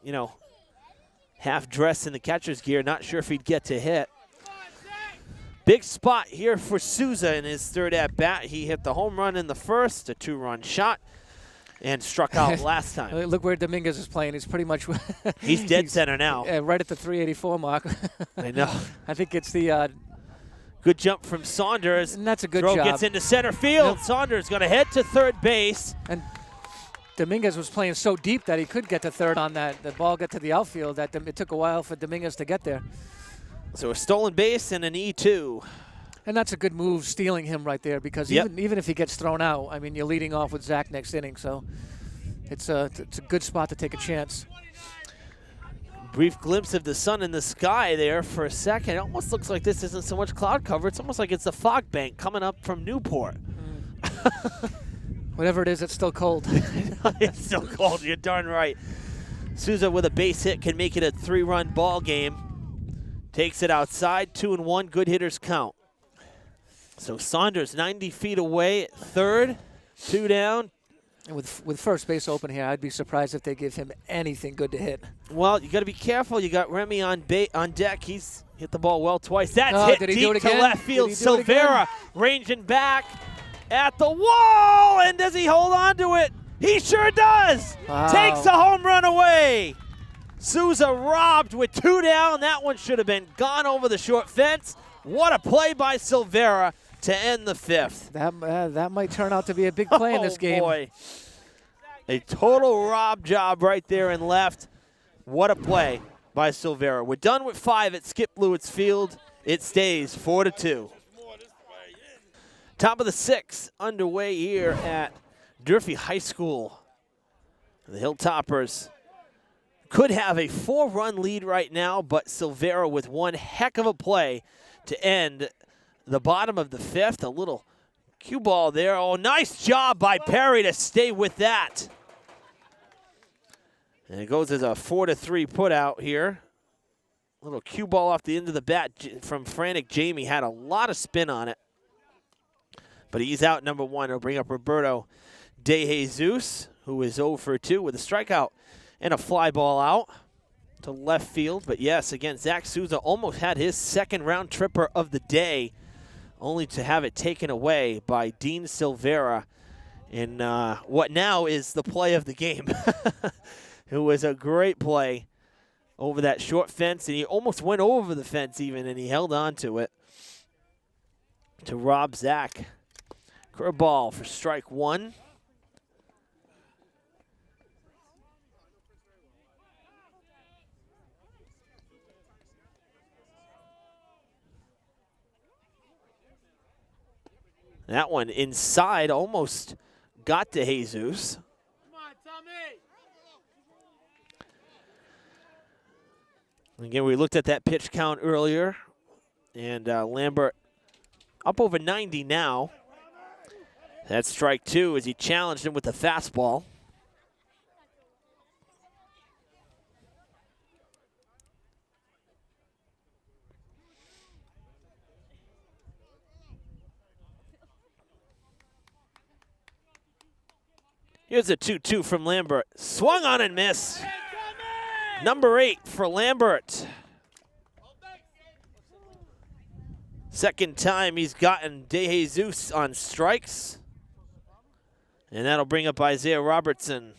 dressed in the catcher's gear, not sure if he'd get to hit. Big spot here for Souza in his third at-bat. He hit the home run in the first, a 2-run shot. And struck out last time. Look where Dominguez is playing. He's pretty much he's dead center now. Right at the 384 mark. I know. I think it's the good jump from Saunders. And that's a good Throw job. Gets into center field. Yep. Saunders going to head to third base. And Dominguez was playing so deep that he could get to third on that. The ball got to the outfield. That it took a while for Dominguez to get there. So a stolen base and an E2. And that's a good move, stealing him right there, because even if he gets thrown out, I mean, you're leading off with Zach next inning, so it's a good spot to take a chance. Brief glimpse of the sun in the sky there for a second. It almost looks like this isn't so much cloud cover. It's almost like it's the fog bank coming up from Newport. Whatever it is, it's still cold. It's still cold. You're darn right. Souza with a base hit can make it a 3-run ball game. Takes it outside, 2-1, good hitters count. So Saunders 90 feet away at third, 2 down. And with first base open here, I'd be surprised if they give him anything good to hit. Well, you got to be careful. You got Remy on deck. He's hit the ball well twice. That's hit deep to left field. Silvera ranging back at the wall, and does he hold on to it? He sure does. Wow. Takes a home run away. Souza robbed with 2 down. That one should have been gone over the short fence. What a play by Silvera to end the 5th. That might turn out to be a big play in this game. Boy. A total rob job right there in left. What a play by Silvera. We're done with 5 at Skip Lewitt's Field. It stays 4-2. Top of the 6th underway here at Durfee High School. The Hilltoppers could have a 4-run lead right now, but Silvera with one heck of a play to end the bottom of the 5th. A little cue ball there. Oh, nice job by Perry to stay with that. And it goes as a 4-3 put out here. A little cue ball off the end of the bat from Frantic Jamie. Had a lot of spin on it. But he's out number 1. He'll bring up Roberto De Jesus, who is 0 for 2 with a strikeout and a fly ball out to left field. But yes, again, Zach Souza almost had his 2nd round tripper of the day, only to have it taken away by Dean Silvera. in what now is the play of the game. It was a great play over that short fence, and he almost went over the fence even, and he held on to it to rob Zach. Curveball for strike one. That one inside almost got to Jesus. Come on, Tommy. Again, we looked at that pitch count earlier, and Lambert up over 90 now. That's strike two as he challenged him with the fastball. Here's a 2-2 from Lambert. Swung on and missed. Number 8 for Lambert. Second time he's gotten De Jesus on strikes. And that'll bring up Isaiah Robertson.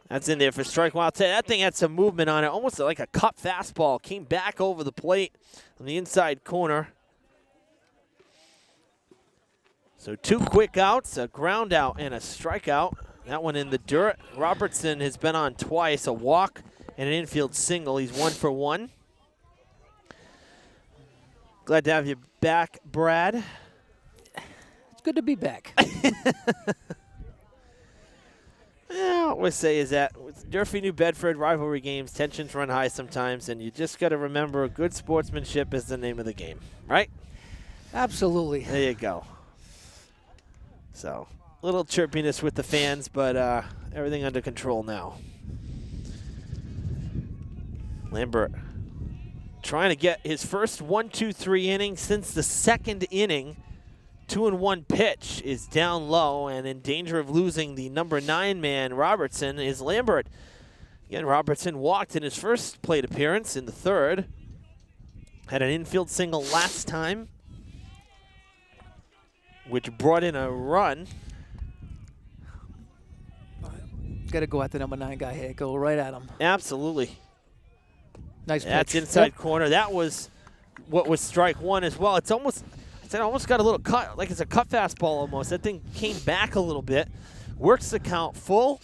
That's in there for strike one. I'll tell you, that thing had some movement on it, almost like a cut fastball. Came back over the plate on the inside corner. So 2 quick outs, a ground out and a strikeout. That one in the dirt. Robertson has been on twice, a walk and an infield single. He's 1 for 1. Glad to have you back, Brad. It's good to be back. Yeah, what we say is that with Durfee, New Bedford, rivalry games, tensions run high sometimes, and you just got to remember good sportsmanship is the name of the game, right? Absolutely. There you go. So, a little chirpiness with the fans, but everything under control now. Lambert trying to get his first 1-2-3 inning since the second inning. 2-1 pitch is down low and in danger of losing the number 9 man, Robertson, is Lambert. Again, Robertson walked in his first plate appearance in the third. Had an infield single last time, which brought in a run. Got to go at the number 9 guy here. Go right at him. Absolutely. Nice pitch. That's inside corner. That was what was strike one as well. It's almost got a little cut, like it's a cut fastball almost. That thing came back a little bit. Works the count full.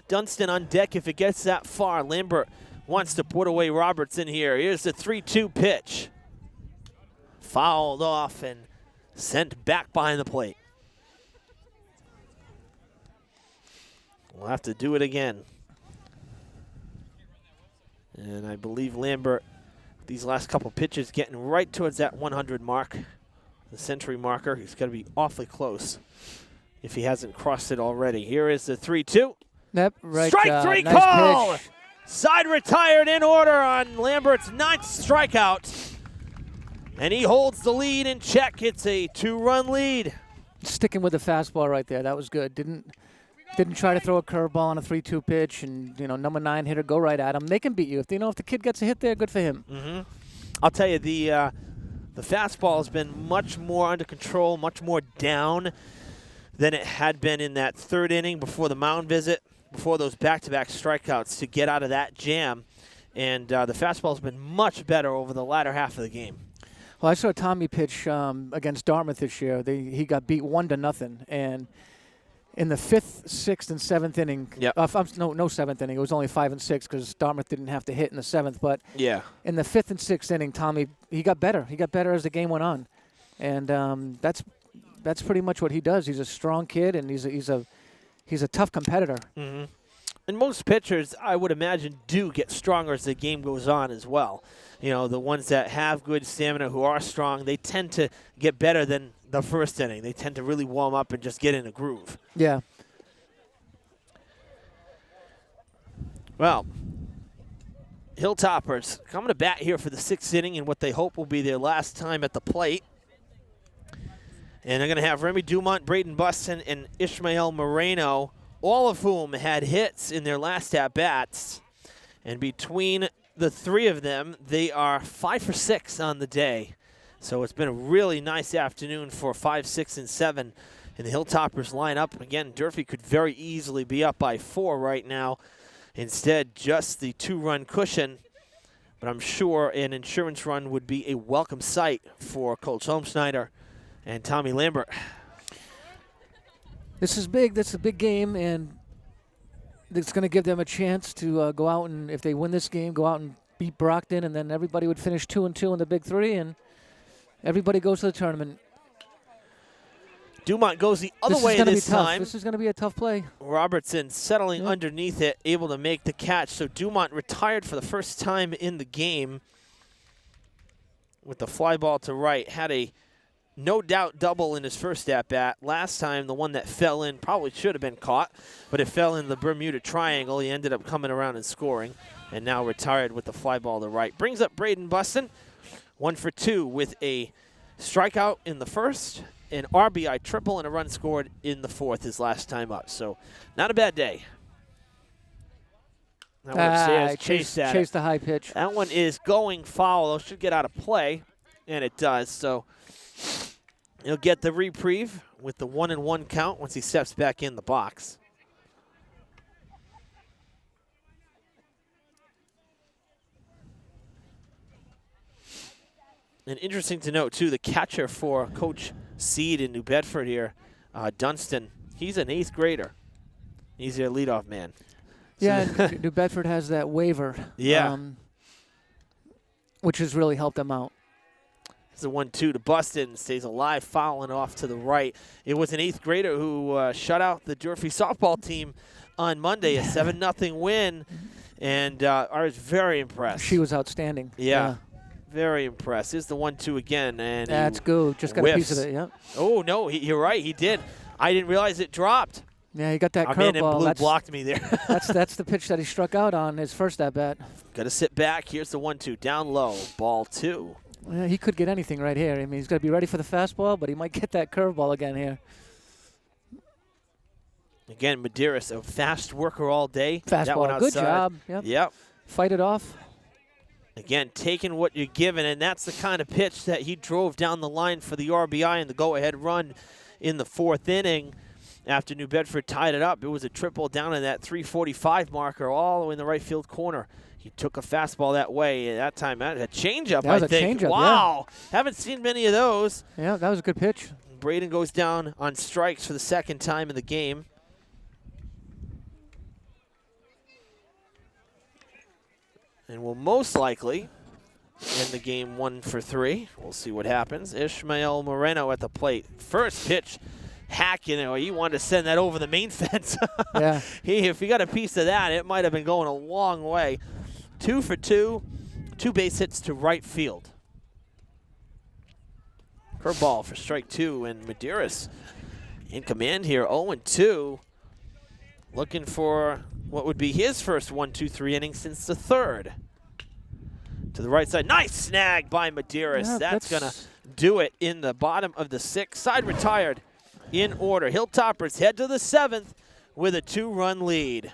Dunston on deck if it gets that far. Lambert wants to put away Robertson here. Here's the 3-2 pitch. Fouled off and sent back behind the plate. We'll have to do it again. And I believe Lambert, these last couple pitches, getting right towards that 100 mark, the century marker. He's got to be awfully close if he hasn't crossed it already. Here is the 3-2. Yep, right. Strike three nice call. pitch. Side retired in order on Lambert's 9th strikeout. And he holds the lead in check. It's a 2-run lead. Sticking with the fastball right there. That was good. Didn't try to throw a curveball on a 3-2 pitch, and number 9 hitter, go right at him. They can beat you if the kid gets a hit there. Good for him. Mm-hmm. I'll tell you, the fastball has been much more under control, much more down than it had been in that third inning before the mound visit, before those back-to-back strikeouts to get out of that jam. And the fastball has been much better over the latter half of the game. Well, I saw Tommy pitch against Dartmouth this year. He got beat 1-0, and in the 5th, 6th, and 7th inning, yep. no 7th inning. It was only 5 and 6 because Dartmouth didn't have to hit in the 7th. But yeah, in the 5th and 6th inning, Tommy, he got better. He got better as the game went on, and that's pretty much what he does. He's a strong kid, and he's a tough competitor. Mm-hmm. And most pitchers, I would imagine, do get stronger as the game goes on as well. The ones that have good stamina, who are strong, they tend to get better than the first inning. They tend to really warm up and just get in a groove. Yeah. Well, Hilltoppers coming to bat here for the 6th inning in what they hope will be their last time at the plate. And they're going to have Remy Dumont, Braden Buston, and Ishmael Moreno, all of whom had hits in their last at-bats. And between the three of them, they are 5 for 6 on the day. So it's been a really nice afternoon for 5, 6, and 7 in the Hilltoppers lineup. Again, Durfee could very easily be up by 4 right now. Instead, just the 2-run cushion. But I'm sure an insurance run would be a welcome sight for Coach Holmschneider and Tommy Lambert. This is big. This is a big game, and it's going to give them a chance to go out and, if they win this game, go out and beat Brockton, and then everybody would finish 2-2 in the Big Three, and everybody goes to the tournament. Dumont goes the other way this time. This is going to be a tough play. Robertson settling underneath it, able to make the catch. So Dumont retired for the first time in the game with the fly ball to right. Had a no-doubt double in his first at-bat. Last time, the one that fell in probably should have been caught, but it fell in the Bermuda Triangle. He ended up coming around and scoring, and now retired with the fly ball to right. Brings up Braden Buston, 1 for 2 with a strikeout in the first, an RBI triple, and a run scored in the fourth his last time up. So not a bad day. That one upstairs, chased the high pitch. That one is going foul. Those should get out of play, and it does. So he'll get the reprieve with the 1-1 count once he steps back in the box. And interesting to note, too, the catcher for Coach Seed in New Bedford here, Dunstan, he's an 8th grader. He's their leadoff man. Yeah, and New Bedford has that waiver. Yeah. Which has really helped them out. It's a 1-2 to Buston, stays alive, fouling off to the right. It was an 8th grader who shut out the Durfee softball team on Monday, a 7-0 win, and I was very impressed. She was outstanding. Yeah. Very impressed. Here's the 1-2 again, and that's good. Just got whiffs. A piece of it. Yeah. Oh no, you're right. He did. I didn't realize it dropped. Yeah, he got that curveball. Man in blue blocked me there. that's the pitch that he struck out on his first at bat. Got to sit back. Here's the 1-2 down low. Ball 2. Yeah, he could get anything right here. I mean, he's got to be ready for the fastball, but he might get that curveball again here. Again, Medeiros, a fast worker all day. Fastball. That one outside. Good job. Yep. Fight it off. Again, taking what you're given, and that's the kind of pitch that he drove down the line for the RBI and the go-ahead run in the 4th inning. After New Bedford tied it up, it was a triple down in that 345 marker all the way in the right field corner. He took a fastball that way. At that time, a changeup, I think. Wow. Yeah. Haven't seen many of those. Yeah, that was a good pitch. Braden goes down on strikes for the 2nd time in the game. And will most likely end the game 1 for 3. We'll see what happens. Ishmael Moreno at the plate. First pitch, hacking it. He wanted to send that over the main fence. Yeah. If he got a piece of that, it might have been going a long way. 2 for 2, 2 base hits to right field. Curveball for strike 2, and Medeiros in command here, 0-2. Looking for what would be his first 1-2-3 inning since the 3rd. To the right side. Nice snag by Medeiros. Yeah, that's going to do it in the bottom of the 6th. Side retired in order. Hilltoppers head to the 7th with a 2-run lead.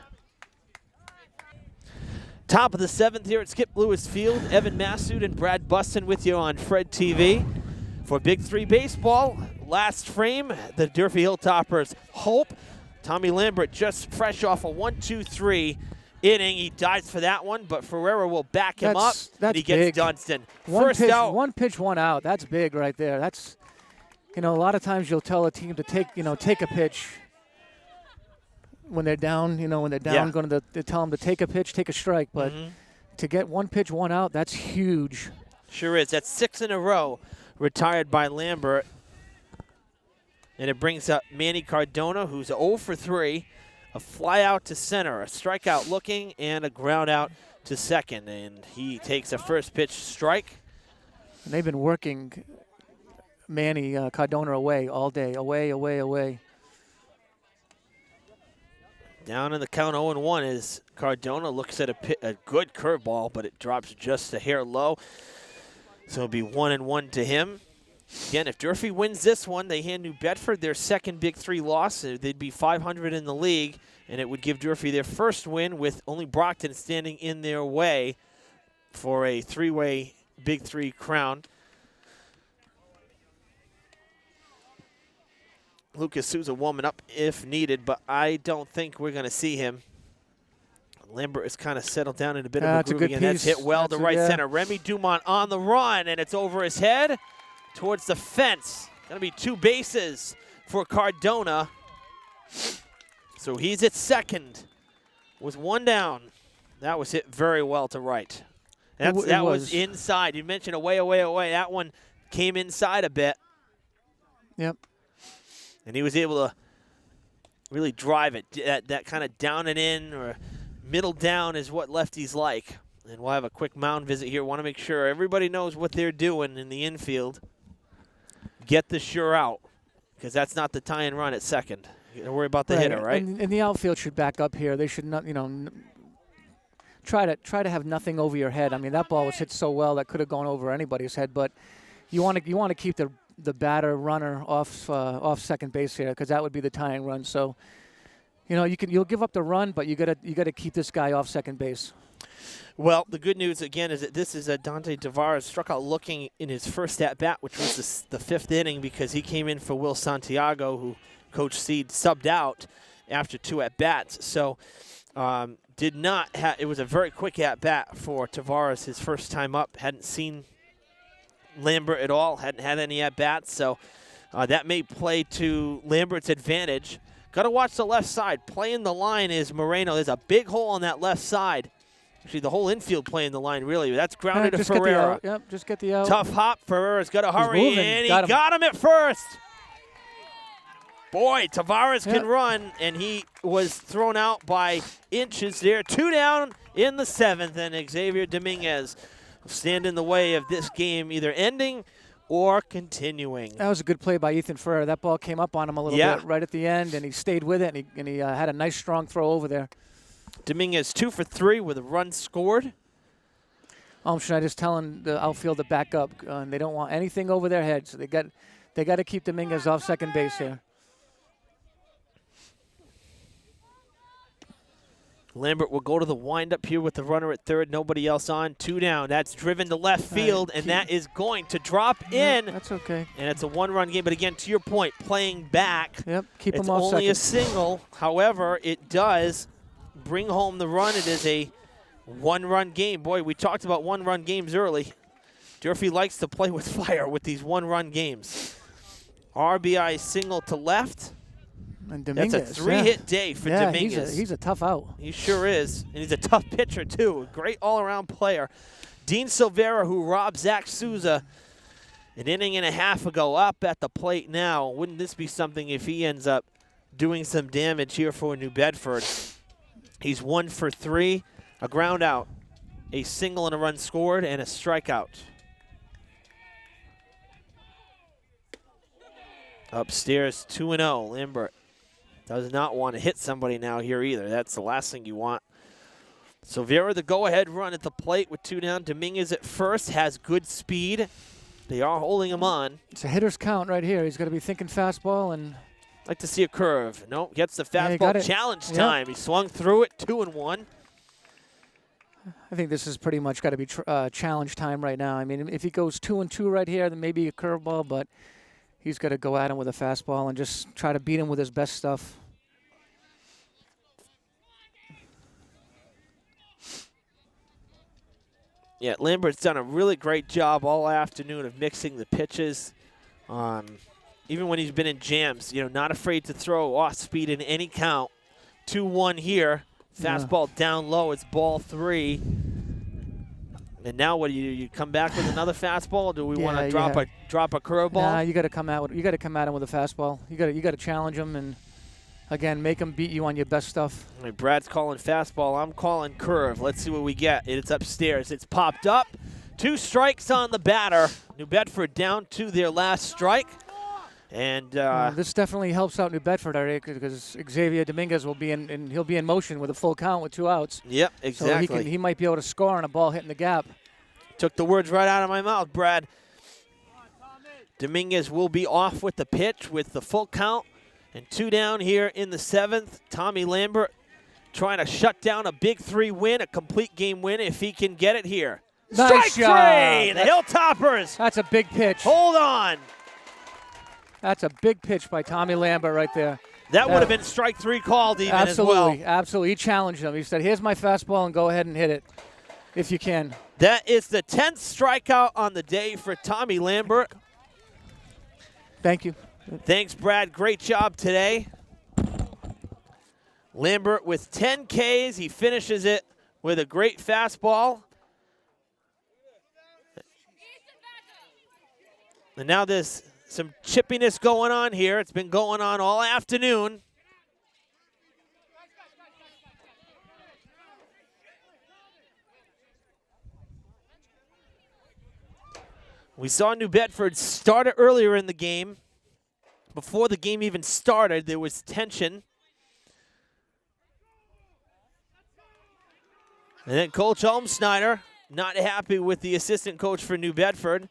Top of the 7th here at Skip Lewis Field. Evan Massoud and Brad Buston with you on Fred TV. For Big 3 baseball, last frame, the Durfee Hilltoppers hope. Tommy Lambert just fresh off a 1-2-3 inning. He dives for that one, but Ferreira will back him up, and he gets Dunstan. First out. One pitch, 1 out. That's big right there. That's, a lot of times you'll tell a team to take a pitch when they're down. When they're down, going to tell them to take a pitch, take a strike. But to get 1 pitch, 1 out, that's huge. Sure is. That's 6 in a row retired by Lambert. And it brings up Manny Cardona, who's 0 for 3. A fly out to center, a strikeout looking, and a ground out to second. And he takes a first pitch strike. And they've been working Manny Cardona away all day. Away. Down in the count 0-1 as Cardona looks at a good curveball, but it drops just a hair low. So it'll be 1-1 to him. Again, if Durfee wins this one, they hand New Bedford their second Big 3 loss. They'd be 500 in the league, and it would give Durfee their first win with only Brockton standing in their way for a three-way Big Three crown. Lucas Souza warming up if needed, but I don't think we're going to see him. Lambert is kind of settled down in a bit of a groove again. That's hit well to right center. Remy Dumont on the run, and it's over his head towards the fence. Going to be 2 bases for Cardona. So he's at second with 1 down. That was hit very well to right. That was inside. You mentioned away. That one came inside a bit. Yep. And he was able to really drive it. That kind of down and in or middle down is what lefties like. And we'll have a quick mound visit here. Want to make sure everybody knows what they're doing in the infield. Get the sure out, because that's not the tie and run at second. You gotta worry about the hitter, right? And the outfield should back up here. They should not, try to have nothing over your head. I mean, that ball was hit so well that could have gone over anybody's head. But you want to keep the batter runner off second base here, because that would be the tying run. So, you'll give up the run, but you gotta keep this guy off second base. Well, the good news, again, is that this is Dante Tavares struck out looking in his first at-bat, which was the 5th inning, because he came in for Will Santiago, who Coach Seed subbed out after 2 at-bats. So it was a very quick at-bat for Tavares, his first time up. Hadn't seen Lambert at all, hadn't had any at-bats. So that may play to Lambert's advantage. Got to watch the left side. Playing the line is Moreno. There's a big hole on that left side. Actually, the whole infield playing the line, really. That's grounded to Ferreira. Just get the out. Tough hop. Ferreira's got to hurry, and he got him at first. Boy, Tavares can run, and he was thrown out by inches there. 2 down in the 7th, and Xavier Dominguez will stand in the way of this game either ending or continuing. That was a good play by Ethan Ferreira. That ball came up on him a little bit right at the end, and he stayed with it, and he had a nice, strong throw over there. Dominguez 2 for 3 with a run scored. Should I just telling the outfield to back up? They don't want anything over their heads. So they got to keep Dominguez off second base here. Lambert will go to the windup here with the runner at third. Nobody else on. 2 down. That's driven to left field, and that is going to drop in. That's okay. And it's a 1-run game. But again, to your point, playing back. Yep, keep him off second. It's only a single. However, it does bring home the run. It is a 1-run game. Boy, we talked about 1-run games early. Durfee likes to play with fire with these 1-run games. RBI single to left. And Dominguez, that's a 3-hit day for Dominguez. He's a tough out. He sure is. And he's a tough pitcher, too. A great all-around player. Dean Silvera, who robbed Zach Souza an inning and a half ago, up at the plate now. Wouldn't this be something if he ends up doing some damage here for New Bedford? He's 1 for 3, a ground out, a single and a run scored, and a strikeout. Upstairs, 2-0. Lambert does not want to hit somebody now here either. That's the last thing you want. Silvera, the go-ahead run at the plate with 2 down. Dominguez at first has good speed. They are holding him on. It's a hitter's count right here. He's got to be thinking fastball and... Like to see a curve. Nope, gets the fastball. Challenge time. He swung through it, 2-1. I think this is pretty much got to be challenge time right now. I mean, if he goes 2-2 right here, then maybe a curveball, but he's got to go at him with a fastball and just try to beat him with his best stuff. Yeah, Lambert's done a really great job all afternoon of mixing the pitches. Even when he's been in jams, not afraid to throw off speed in any count. 2-1 here. Fastball down low. It's ball 3. And now what do? You come back with another fastball? Or do we want to drop a curveball? Nah, you got to come out. You got to come at him with a fastball. You got to challenge him and again make him beat you on your best stuff. All right, Brad's calling fastball. I'm calling curve. Let's see what we get. It's upstairs. It's popped up. 2 strikes on the batter. New Bedford down to their last strike. And this definitely helps out New Bedford, because Xavier Dominguez will be he'll be in motion with a full count with 2 outs. Yep, exactly. So he might be able to score on a ball hitting the gap. Took the words right out of my mouth, Brad. Dominguez will be off with the pitch with the full count and 2 down here in the 7th. Tommy Lambert trying to shut down a big 3 win, a complete game win if he can get it here. Nice Strike 3! job. The Hilltoppers. That's a big pitch. Hold on. That's a big pitch by Tommy Lambert right there. That would have been strike 3 called even Absolutely, as well. absolutely. He challenged him. He said, here's my fastball and go ahead and hit it if you can. That is the 10th strikeout on the day for Tommy Lambert. Thank you. Thanks, Brad. Great job today. Lambert with 10 Ks. He finishes it with a great fastball. And now there's some chippiness going on here. It's been going on all afternoon. We saw New Bedford start it earlier in the game. Before the game even started, there was tension. And then Coach Olmsnyder not happy with the assistant coach for New Bedford.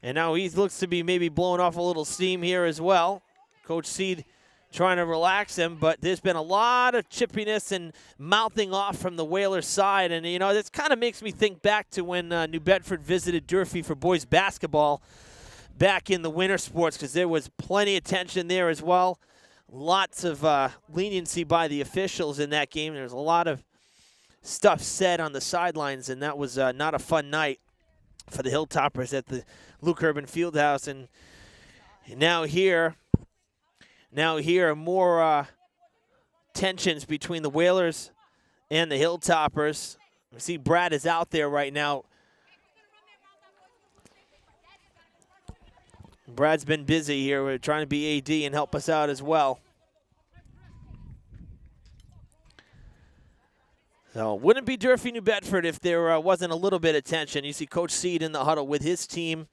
And now he looks to be maybe blowing off a little steam here as well. Coach Seed trying to relax him, but there's been a lot of chippiness and mouthing off from the Whalers side. And, you know, this kind of makes me think back to when New Bedford visited Durfee for boys basketball back in the winter sports, because there was plenty of tension there as well. Lots of leniency by the officials in that game. There was a lot of stuff said on the sidelines, and that was not a fun night for the Hilltoppers at the Luke Urban Fieldhouse. And now here more tensions between the Whalers and the Hilltoppers. We see Brad is out there right now. Brad's been busy here. We're trying to be AD and help us out as well. So wouldn't be Durfee New Bedford if there wasn't a little bit of tension. You see Coach Seed in the huddle with his team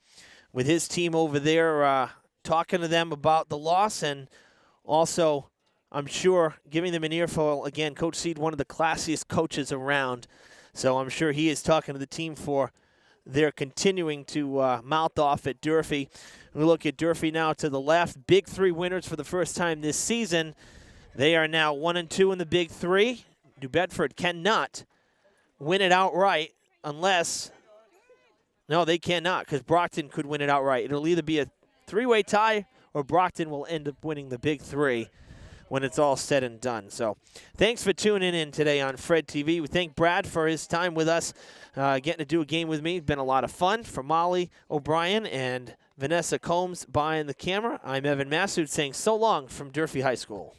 over there, talking to them about the loss, and also, I'm sure, giving them an earful. Again, Coach Seed, one of the classiest coaches around, so I'm sure he is talking to the team for their continuing to mouth off at Durfee. We look at Durfee now to the left. Big 3 winners for the first time this season. They are now 1-2 in the Big 3. New Bedford cannot win it outright unless, no, they cannot, because Brockton could win it outright. It'll either be a 3-way tie or Brockton will end up winning the Big 3 when it's all said and done. So thanks for tuning in today on Fred TV. We thank Brad for his time with us, getting to do a game with me. It's been a lot of fun. For Molly O'Brien and Vanessa Combs behind the camera, I'm Evan Massoud saying so long from Durfee High School.